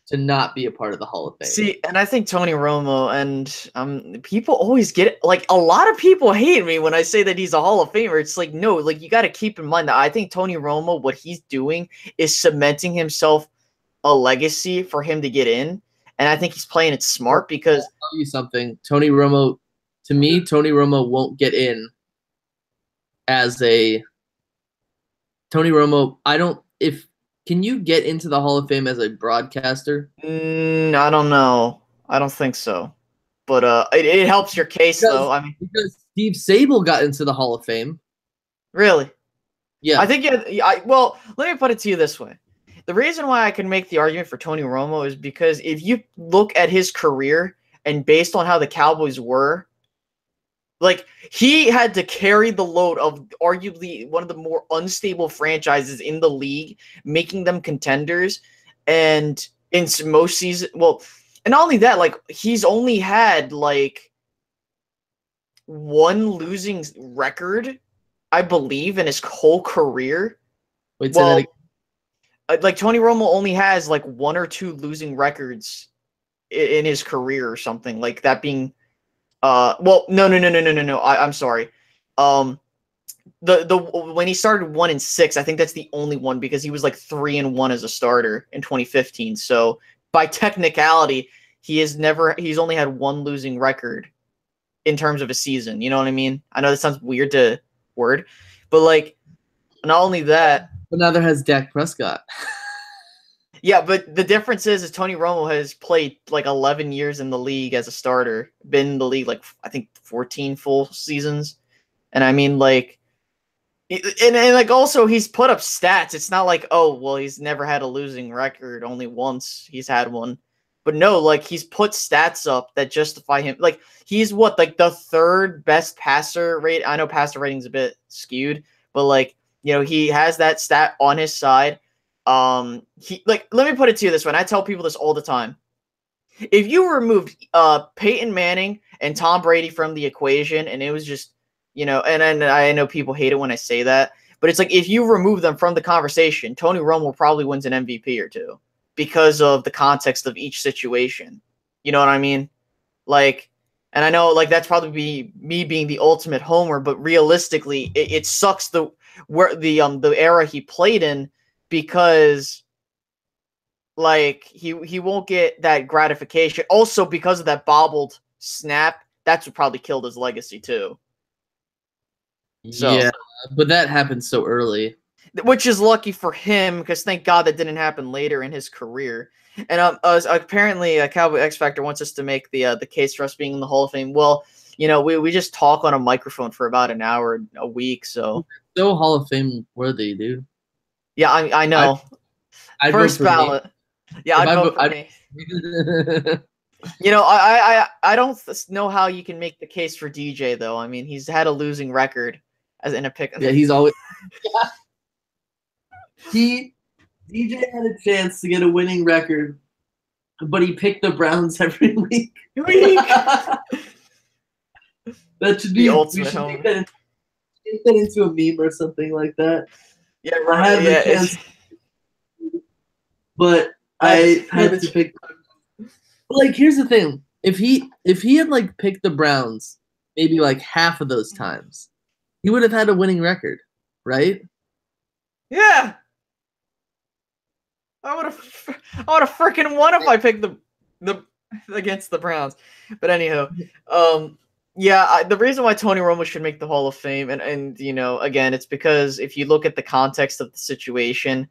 to not be a part of the Hall of Fame. See, and I think Tony Romo and people always get it. Like, a lot of people hate me when I say that he's a Hall of Famer. It's like, no, like, you got to keep in mind that I think Tony Romo, what he's doing is cementing himself a legacy for him to get in, and I think he's playing it smart because I'll tell you something. Tony Romo won't get in as a Tony Romo. Can you get into the Hall of Fame as a broadcaster? I don't know. I don't think so. But it helps your case, though. I mean, because Steve Sable got into the Hall of Fame. Really? Yeah. I think well, let me put it to you this way. The reason why I can make the argument for Tony Romo is because if you look at his career and based on how the Cowboys were, like, he had to carry the load of arguably one of the more unstable franchises in the league, making them contenders. And in most seasons, well, and not only that, like, he's only had, like, one losing record, I believe, in his whole career. Wait, well, like, Tony Romo only has, like, 1 or 2 losing records in his career or something, like that being... well, no. I'm sorry. When he started 1-6, I think that's the only one because he was like 3-1 as a starter in 2015. So by technicality, he's only had 1 losing record in terms of a season. You know what I mean? I know that sounds weird to word, but like, not only that, but neither has Dak Prescott. Yeah, but the difference is Tony Romo has played like 11 years in the league as a starter, been in the league like, I think, 14 full seasons. And I mean, like, and like, also he's put up stats. It's not like, oh, well, he's never had a losing record. Only once he's had one. But no, like, he's put stats up that justify him. Like, he's like the 3rd best passer rate. I know passer rating's a bit skewed, but like, you know, he has that stat on his side. Let me put it to you this way, and I tell people this all the time. If you removed Peyton Manning and Tom Brady from the equation, and it was just, you know, and I know people hate it when I say that, but it's like, if you remove them from the conversation, Tony Romo probably wins an MVP or 2 because of the context of each situation. You know what I mean? Like, and I know, like, that's probably me being the ultimate homer, but realistically, it sucks the era he played in, because, like, he won't get that gratification. Also, because of that bobbled snap, that's what probably killed his legacy too. So, yeah, but that happened so early, which is lucky for him, because thank God that didn't happen later in his career. And apparently, Cowboy X Factor wants us to make the case for us being in the Hall of Fame. Well, you know, we just talk on a microphone for about an hour a week, so Hall of Fame worthy, dude. Yeah, I know. I'd First ballot. Me. Yeah, I'd vote for me. You know, I don't know how you can make the case for DJ, though. I mean, he's had a losing record as in a pick. Yeah, he's always... DJ had a chance to get a winning record, but he picked the Browns every week. That should be... We should make that into a meme or something like that. Yeah, right. I had the chance, but I had to pick. Like, here's the thing: if he had like picked the Browns, maybe like half of those times, he would have had a winning record, right? Yeah, I would have freaking won if I picked the against the Browns. But anyhow, yeah, the reason why Tony Romo should make the Hall of Fame, and again, it's because if you look at the context of the situation,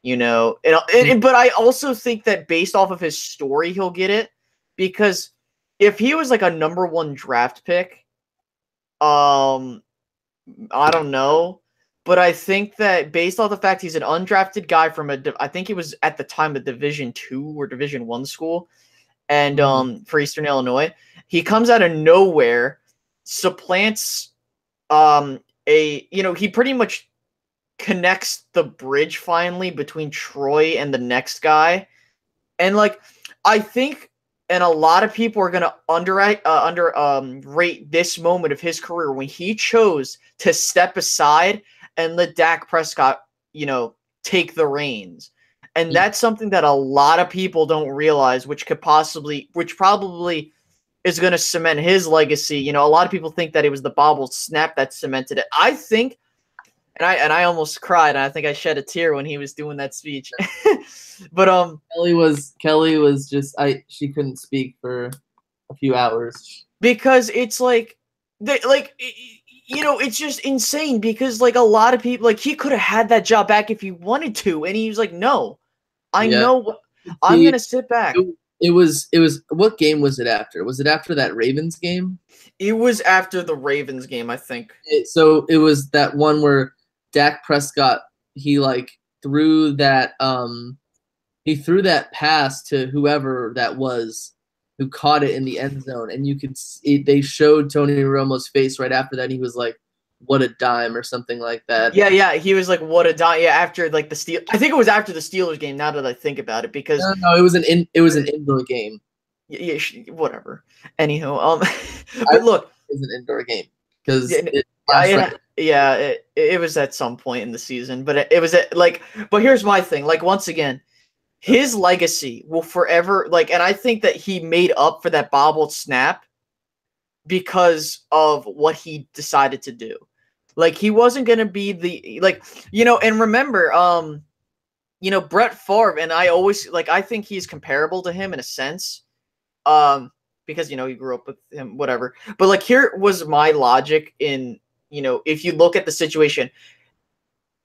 but I also think that based off of his story, he'll get it, because if he was like a number 1 draft pick, I don't know, but I think that based off the fact he's an undrafted guy from I think he was at the time a Division II or Division I school, and for Eastern Illinois, he comes out of nowhere, supplants he pretty much connects the bridge finally between Troy and the next guy. And like I think and a lot of people are going to rate this moment of his career when he chose to step aside and let Dak Prescott, take the reins. And that's something that a lot of people don't realize, which probably is going to cement his legacy. A lot of people think that it was the bobbled snap that cemented it. I think, and I almost cried, and I think I shed a tear when he was doing that speech. But Kelly was just she couldn't speak for a few hours because it's it's just insane, because like a lot of people, like he could have had that job back if he wanted to, and he was like, no. I'm going to sit back. It was what game was it after? Was it after that Ravens game? It was after the Ravens game, I think. So it was that one where Dak Prescott, he threw that pass to whoever that was who caught it in the end zone, and you could see they showed Tony Romo's face right after that, and he was like, what a dime, or something like that. Yeah, he was like, what a dime. Yeah, after the I think it was after the Steelers game, now that I think about it, because no, it was an indoor game. Yeah, whatever. Anyhow, but look, it was an indoor game because it was at some point in the season, but it was but here's my thing, once again, his legacy will forever, and I think that he made up for that bobbled snap because of what he decided to do. He wasn't going to be and remember, Brett Favre, and I always, I think he's comparable to him in a sense, because, he grew up with him, whatever. But, here was my logic in, if you look at the situation,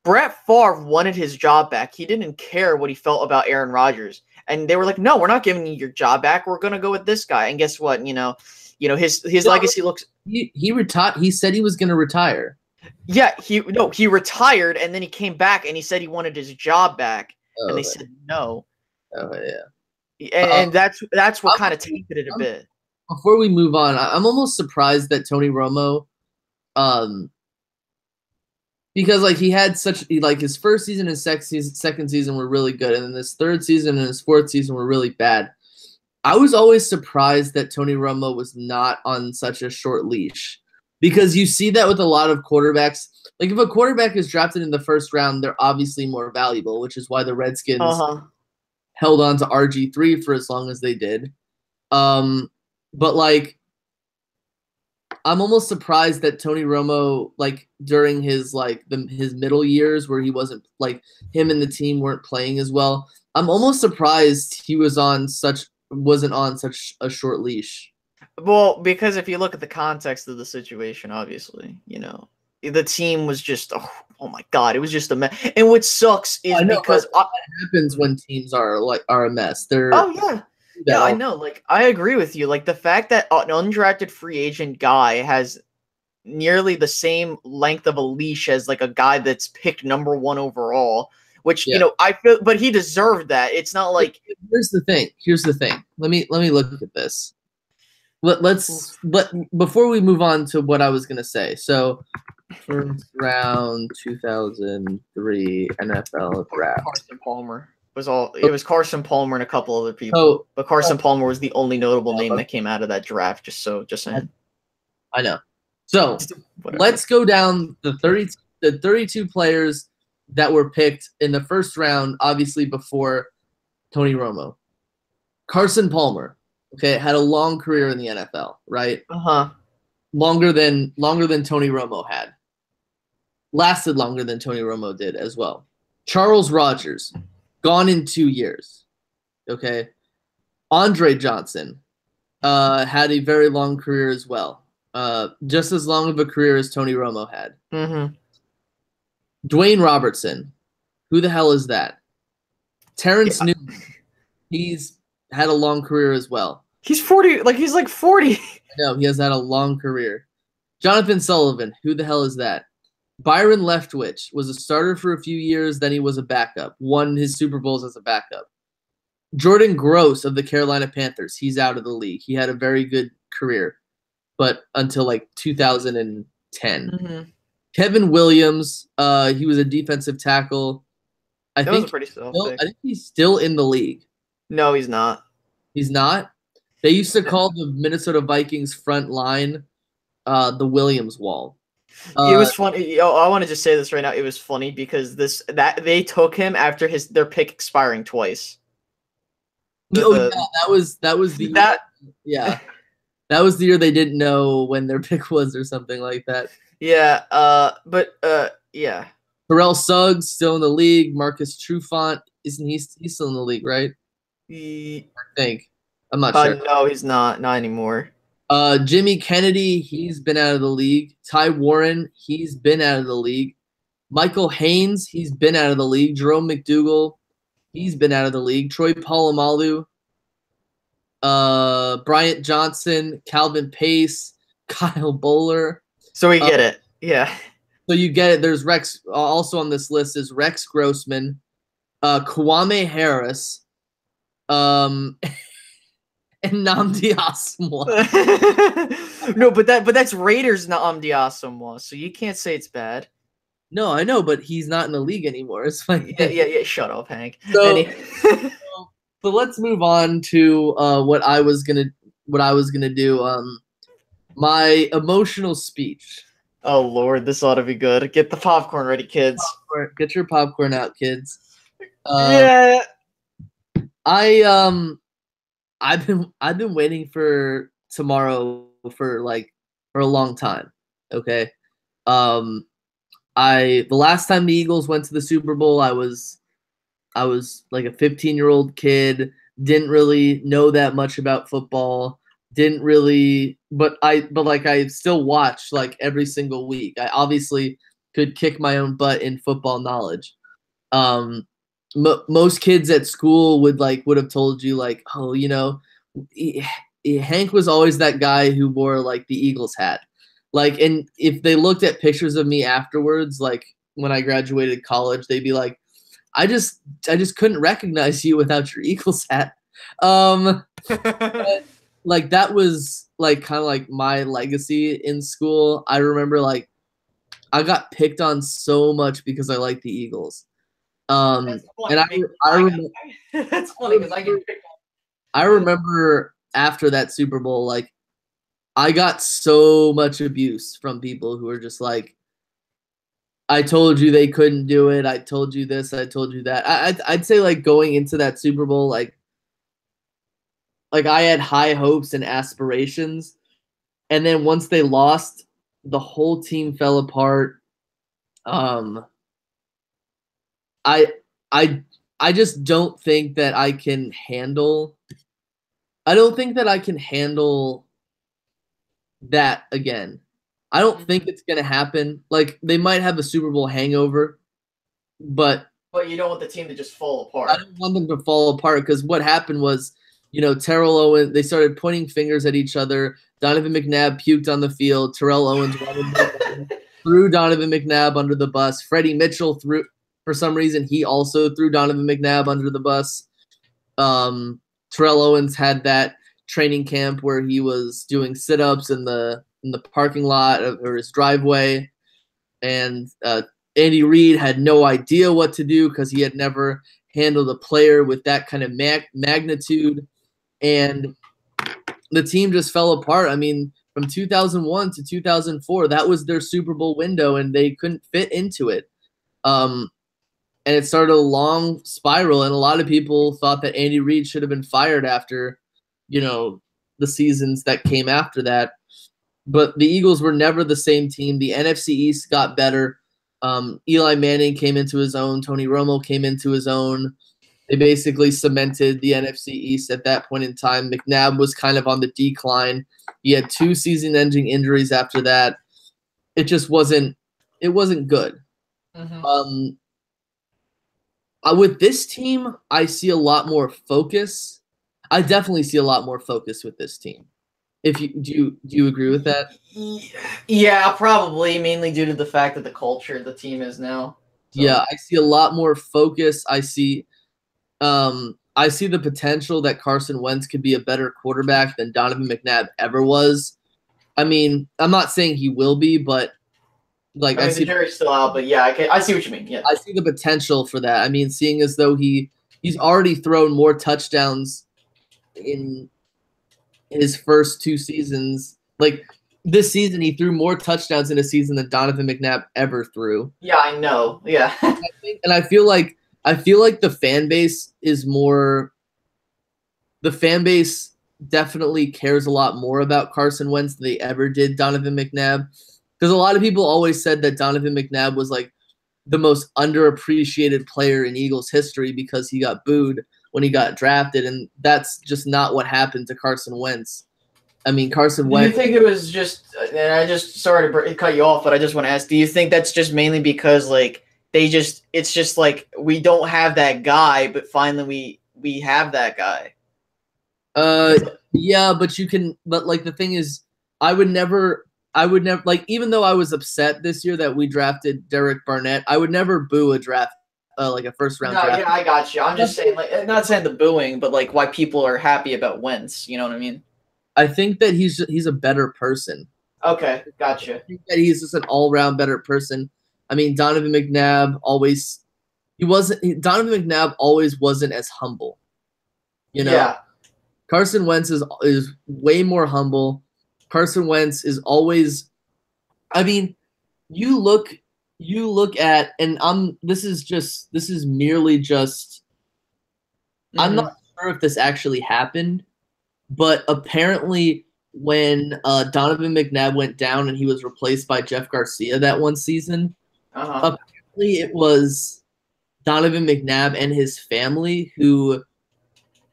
Brett Favre wanted his job back. He didn't care what he felt about Aaron Rodgers. And they were like, no, we're not giving you your job back. We're going to go with this guy. And guess what? His legacy looks. He retired. He said he was going to retire. Yeah, he retired, and then he came back and he said he wanted his job back, and they said no. Oh yeah, and that's what kind of tainted it a bit. Before we move on, I'm almost surprised that Tony Romo, because he had his first season and second season were really good, and then this third season and his fourth season were really bad. I was always surprised that Tony Romo was not on such a short leash, because you see that with a lot of quarterbacks. If a quarterback is drafted in the first round, they're obviously more valuable, which is why the Redskins held on to RG3 for as long as they did. But I'm almost surprised that Tony Romo, during his his middle years where he wasn't him and the team weren't playing as well, I'm almost surprised he wasn't on such a short leash. Well, because if you look at the context of the situation, obviously, the team was just, oh my God, it was just a mess. And what sucks is because what happens when teams are a mess. Yeah, I know. I agree with you. The fact that an undrafted free agent guy has nearly the same length of a leash as a guy that's picked number 1 overall, which I feel, but he deserved that. It's not Here's the thing. Let me look at this. Before we move on to what I was gonna say. So, first round 2003 NFL draft. Carson Palmer was all. It was Carson Palmer and a couple other people, but Carson Palmer was the only notable name that came out of that draft. Just saying. I know. So let's go down the 32 players that were picked in the first round, obviously before Tony Romo. Carson Palmer. Okay, had a long career in the NFL, right? Longer than Tony Romo had. Lasted longer than Tony Romo did as well. Charles Rogers, gone in 2 years. Okay. Andre Johnson, had a very long career as well. Just as long of a career as Tony Romo had. Mm-hmm. Dwayne Robertson. Who the hell is that? Terrence Yeah. Newman. He's had a long career as well. He's 40. He's like 40. No, he has had a long career. Jonathan Sullivan. Who the hell is that? Byron Leftwich was a starter for a few years. Then he was a backup. Won his Super Bowls as a backup. Jordan Gross of the Carolina Panthers. He's out of the league. He had a very good career, but until like 2010. Mm-hmm. Kevin Williams. He was a defensive tackle. I think he's still in the league. No, he's not. He's not? They used to call the Minnesota Vikings front line the Williams wall. It was funny. I want to just say this right now. It was funny because they took him after their pick expiring twice. That was the year, that was the year they didn't know when their pick was or something like that. Yeah, yeah. Terrell Suggs still in the league. Marcus Trufant, isn't he's still in the league, right? I think. I'm not sure. No, he's not. Not anymore. Jimmy Kennedy, he's been out of the league. Ty Warren, he's been out of the league. Michael Haynes, he's been out of the league. Jerome McDougal, he's been out of the league. Troy Polamalu, Bryant Johnson, Calvin Pace, Kyle Bowler. So we get it. Yeah. So you get it. There's Rex. Also on this list is Rex Grossman, Kwame Harris, and Nnamdi Asomugha. No, but that's Raiders Nnamdi Asomugha, so you can't say it's bad. No, I know, but he's not in the league anymore. It's like yeah. Shut up, Hank. So let's move on to what I was gonna do. My emotional speech. Oh Lord, this ought to be good. Get the popcorn ready, kids. Get your popcorn out, kids. Yeah. I've been waiting for tomorrow for a long time. Okay. The last time the Eagles went to the Super Bowl, I was like a 15-year-old kid, didn't really know that much about football, didn't really, but I still watch like every single week. I obviously could kick my own butt in football knowledge. Most kids at school would have told you like, oh, Hank was always that guy who wore like the Eagles hat. Like, and if they looked at pictures of me afterwards, like when I graduated college, they'd be like, I just couldn't recognize you without your Eagles hat. Like that was like kind of like my legacy in school. I remember like I got picked on so much because I liked the Eagles. And that's funny because I get picked on. I remember after that Super Bowl, like I got so much abuse from people who were just like, I told you they couldn't do it. I told you this. I told you that. I'd say like going into that Super Bowl, like I had high hopes and aspirations. And then once they lost, the whole team fell apart. I just don't think that I can handle that again. I don't think it's going to happen. Like, they might have a Super Bowl hangover, but you don't want the team to just fall apart. I don't want them to fall apart because what happened was, Terrell Owens, they started pointing fingers at each other. Donovan McNabb puked on the field. Terrell Owens threw Donovan McNabb under the bus. Freddie Mitchell for some reason, he also threw Donovan McNabb under the bus. Terrell Owens had that training camp where he was doing sit-ups in the parking lot or his driveway, and Andy Reid had no idea what to do because he had never handled a player with that kind of magnitude, and the team just fell apart. I mean, from 2001 to 2004, that was their Super Bowl window, and they couldn't fit into it. And it started a long spiral, and a lot of people thought that Andy Reid should have been fired after, the seasons that came after that. But the Eagles were never the same team. The NFC East got better. Eli Manning came into his own. Tony Romo came into his own. They basically cemented the NFC East at that point in time. McNabb was kind of on the decline. He had 2 season-ending injuries after that. It just wasn't good. Mm-hmm. With this team, I see a lot more focus. I definitely see a lot more focus with this team. Do you agree with that? Yeah, probably mainly due to the fact that the culture the team is now. So. Yeah, I see a lot more focus. I see the potential that Carson Wentz could be a better quarterback than Donovan McNabb ever was. I mean, I'm not saying he will be, but like I mean, the jury's still out, but yeah, I see what you mean. Yeah, I see the potential for that. I mean, seeing as though he's already thrown more touchdowns in his first 2 seasons. Like this season, he threw more touchdowns in a season than Donovan McNabb ever threw. Yeah, I know. Yeah, I feel like the fan base is more. The fan base definitely cares a lot more about Carson Wentz than they ever did Donovan McNabb. Because a lot of people always said that Donovan McNabb was like the most underappreciated player in Eagles history because he got booed when he got drafted, and that's just not what happened to Carson Wentz. I mean, Carson Wentz. Do you think it was just? And I just sorry to cut you off, but I just want to ask: do you think that's just mainly because like it's just like we don't have that guy, but finally we have that guy? Yeah, but like the thing is, I would never like, even though I was upset this year that we drafted Derek Barnett, I would never boo a draft, like a first round draft. Yeah, I got you. I'm just saying, like, not saying the booing, but like why people are happy about Wentz. You know what I mean? I think that he's a better person. Okay, gotcha. I think that he's just an all round better person. I mean, Donovan McNabb always wasn't as humble. You know? Yeah. Carson Wentz is way more humble. Carson Wentz is always. I mean, you look at, and this is merely just. Mm-hmm. I'm not sure if this actually happened, but apparently when Donovan McNabb went down and he was replaced by Jeff Garcia that one season, apparently it was Donovan McNabb and his family who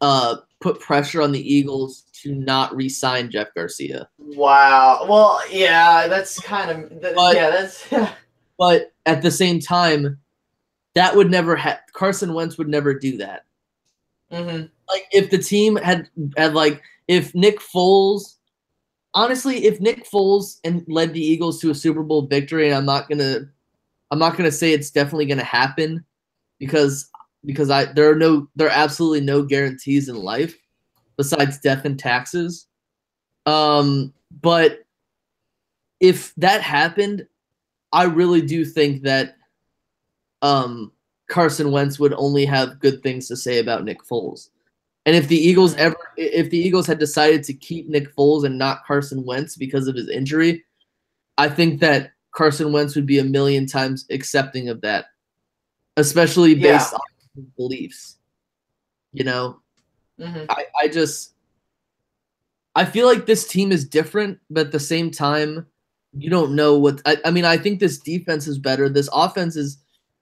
put pressure on the Eagles to not re-sign Jeff Garcia. Wow. Well, yeah, that's kind of that's. But at the same time, that would never Carson Wentz would never do that. Mm-hmm. Like if the team had like if Nick Foles and led the Eagles to a Super Bowl victory, and I'm not gonna say it's definitely gonna happen because there are absolutely no guarantees in life besides death and taxes. But if that happened, I really do think that Carson Wentz would only have good things to say about Nick Foles. And if the Eagles had decided to keep Nick Foles and not Carson Wentz because of his injury, I think that Carson Wentz would be a million times accepting of that, especially based on his beliefs. You know, I feel like this team is different, but at the same time, you don't know what. I mean, I think this defense is better. This offense is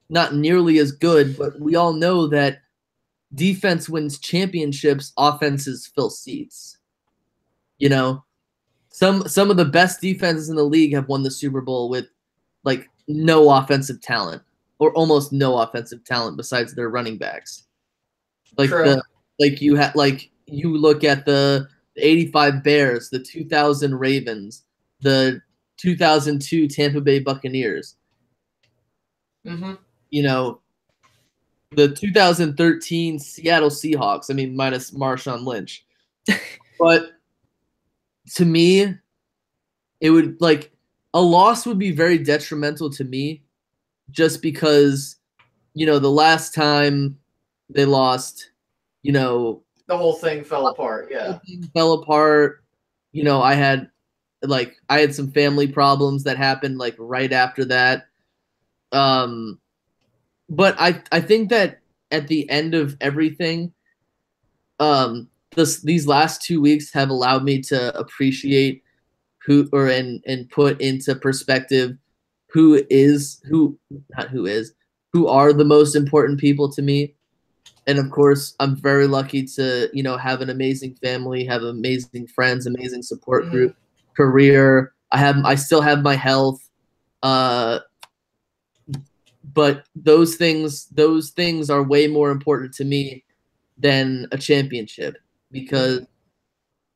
not nearly as good, but we all know that defense wins championships, offenses fill seats. You know, some of the best defenses in the league have won the Super Bowl with like no offensive talent or almost no offensive talent besides their running backs. Like you look at the 85 Bears, the 2000 Ravens, the 2002 Tampa Bay Buccaneers. Mm-hmm. You know, the 2013 Seattle Seahawks. I mean, minus Marshawn Lynch. But to me, it would like a loss would be very detrimental to me just because, you know, the last time they lost, you know, the whole thing fell apart. Yeah. The whole thing fell apart. You know, I had some family problems that happened like right after that. But I think that at the end of everything, these last 2 weeks have allowed me to appreciate who put into perspective who are the most important people to me. And of course, I'm very lucky to, have an amazing family, have amazing friends, amazing support group, career. I still have my health. But those things are way more important to me than a championship, because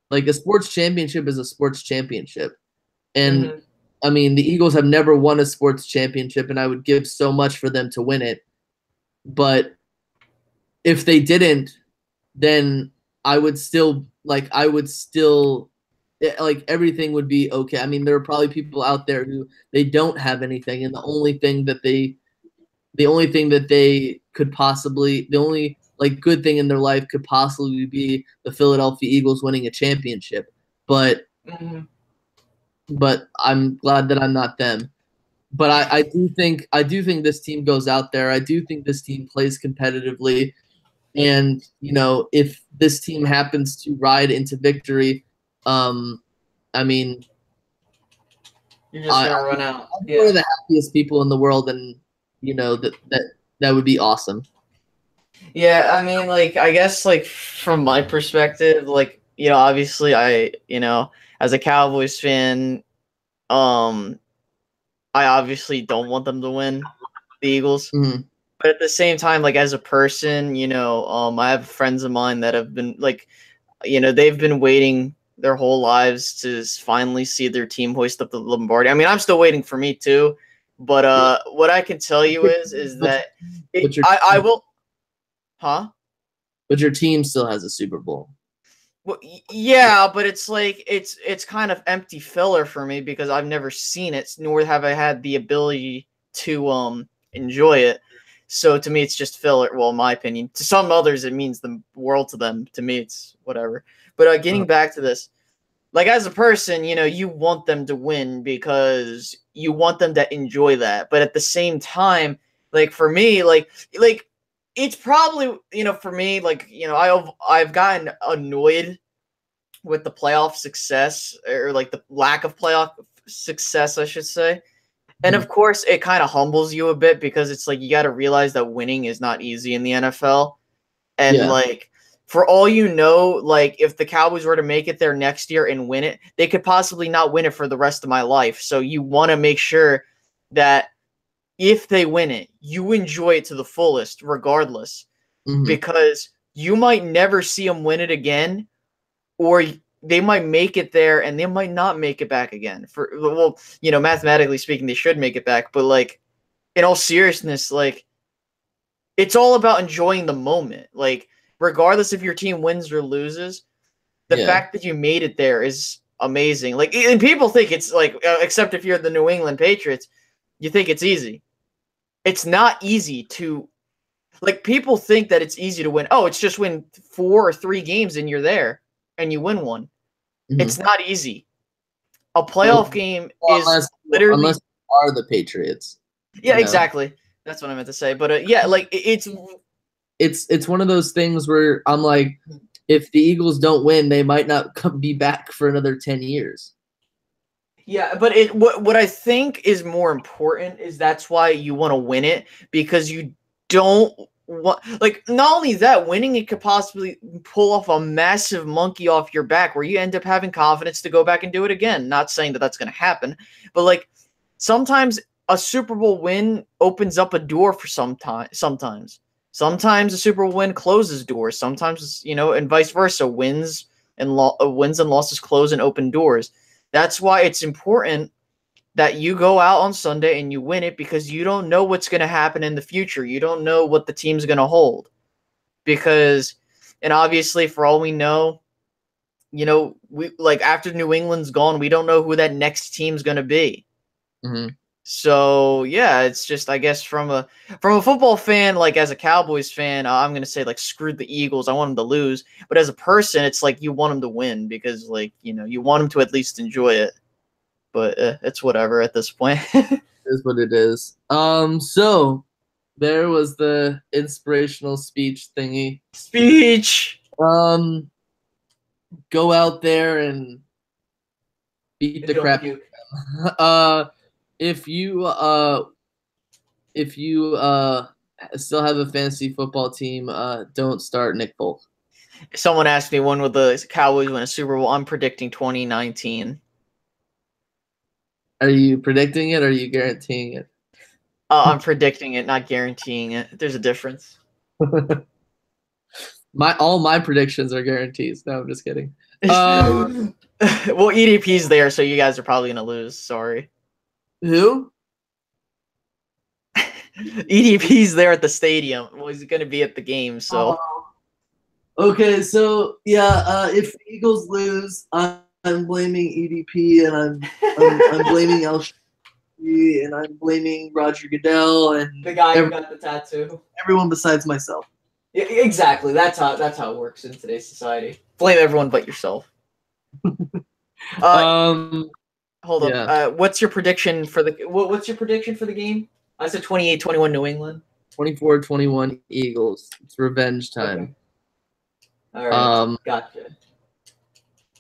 like a sports championship is a sports championship. And I mean, the Eagles have never won a sports championship, and I would give so much for them to win it. But if they didn't, then everything would be okay. I mean, there are probably people out there who they don't have anything, and the only thing that they could possibly, the only good thing in their life could possibly be the Philadelphia Eagles winning a championship. But I'm glad that I'm not them. But I do think this team goes out there. I do think this team plays competitively. And, if this team happens to ride into victory, I mean, you're just gonna run out. I'm one of the happiest people in the world, and that would be awesome. Yeah, I mean, I guess, from my perspective, obviously as a Cowboys fan, I obviously don't want them to win, the Eagles. Mm-hmm. But at the same time, as a person, I have friends of mine that have been they've been waiting their whole lives to finally see their team hoist up the Lombardi. I mean, I'm still waiting for me too. But what I can tell you is that I will, huh? But your team still has a Super Bowl. Well, yeah, but it's it's kind of empty filler for me because I've never seen it, nor have I had the ability to enjoy it. So to me, it's just filler. Well, in my opinion, to some others, it means the world to them. To me, it's whatever. But getting back to this, as a person, you want them to win because you want them to enjoy that. But at the same time, for me, it's probably, for me, I've gotten annoyed with the playoff success, or the lack of playoff success, I should say. And of course, it kind of humbles you a bit because it's you got to realize that winning is not easy in the NFL. And for all you know, if the Cowboys were to make it there next year and win it, they could possibly not win it for the rest of my life. So you want to make sure that if they win it, you enjoy it to the fullest, regardless, because you might never see them win it again, or they might make it there and they might not make it back again. Mathematically speaking, they should make it back, but in all seriousness, it's all about enjoying the moment. Regardless if your team wins or loses, the fact that you made it there is amazing. And people think it's except if you're the New England Patriots, you think it's easy. It's not easy to, people think that it's easy to win. Oh, it's just win 4 or 3 games and you're there and you win one. It's not easy. A playoff game is literally, unless you are the Patriots. Yeah, exactly. That's what I meant to say. But it's one of those things where I'm like, if the Eagles don't win, they might not be back for another 10 years. Yeah, but what I think is more important is that's why you want to win it, because you don't want, not only that, winning it could possibly pull off a massive monkey off your back where you end up having confidence to go back and do it again. Not saying that that's going to happen, but sometimes a Super Bowl win opens up a door for sometimes a Super Bowl win closes doors. Sometimes, and vice versa, wins and losses close and open doors. That's why it's important that you go out on Sunday and you win it, because you don't know what's going to happen in the future. You don't know what the team's going to hold. And obviously, for all we know, we after New England's gone, we don't know who that next team's going to be. So yeah, it's just, I guess, from a football fan, as a Cowboys fan, I'm gonna say screw the Eagles. I want them to lose. But as a person, it's you want them to win because you want them to at least enjoy it. But it's whatever at this point. It is what it is. So there was the inspirational speech thingy. Go out there and beat the crap. If you still have a fantasy football team. Don't start Nick Folk. Someone asked me when will the Cowboys win a Super Bowl. I'm predicting 2019. Are you predicting it or are you guaranteeing it? I'm predicting it, not guaranteeing it. There's a difference. All my predictions are guarantees. No, I'm just kidding. Well, EDP's there, so you guys are probably gonna lose. Sorry. Who? EDP's there at the stadium. Well, he's gonna be at the game, so. Okay, so yeah, if the Eagles lose, I'm blaming EDP and I'm blaming El Shaarawy and I'm blaming Roger Goodell and The guy who got the tattoo. everyone besides myself. Yeah, exactly. That's how it works in today's society. Blame everyone but yourself. Hold up. What's your prediction for the game? I said 28-21 New England. 24-21 Eagles. It's revenge time. Okay. All right. Gotcha.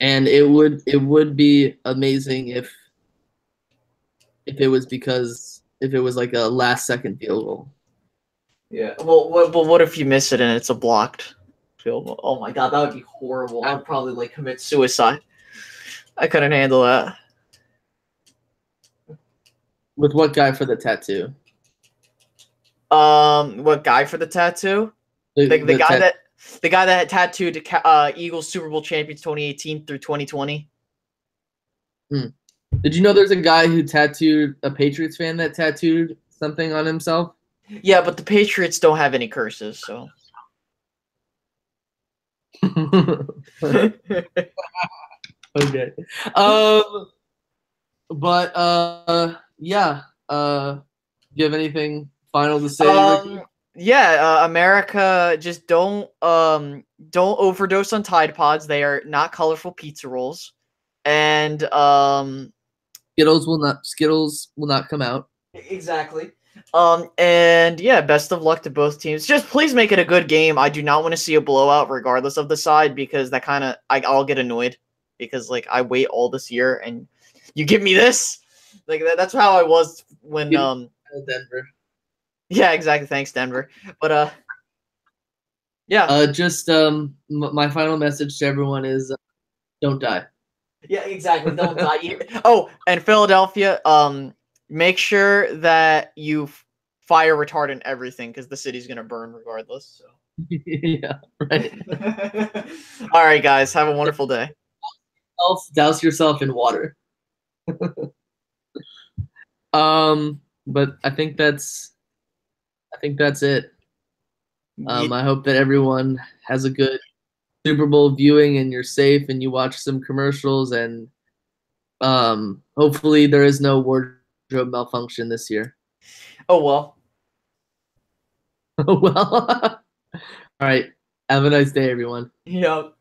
And it would be amazing if it was like a last second field goal. Yeah. Well, what if you miss it and it's a blocked field goal? Oh my god, that would be horrible. I'd probably commit suicide. I couldn't handle that. With what guy for the tattoo? What guy for the tattoo? The guy that had tattooed Eagles Super Bowl champions 2018 through 2020. Did you know there's a guy who tattooed a Patriots fan that tattooed something on himself? Yeah, but the Patriots don't have any curses, so. Okay. Yeah. Do you have anything final to say, Ricky? Yeah, America, just don't overdose on Tide Pods. They are not colorful pizza rolls. And Skittles will not come out. Exactly. And yeah, best of luck to both teams. Just please make it a good game. I do not want to see a blowout regardless of the side because that kind of I'll get annoyed because I wait all this year and you give me this. That's how I was when Denver. Yeah, exactly. Thanks, Denver. But yeah. Just my final message to everyone is don't die. Yeah, exactly. Don't die. Oh, and Philadelphia, make sure that you fire retardant everything because the city's gonna burn regardless. So. Yeah, right. All right, guys. Have a wonderful day. Douse yourself in water. But I think that's it. I hope that everyone has a good Super Bowl viewing and you're safe and you watch some commercials and hopefully there is no wardrobe malfunction this year. Oh well. Well. All right. Have a nice day, everyone. Yep.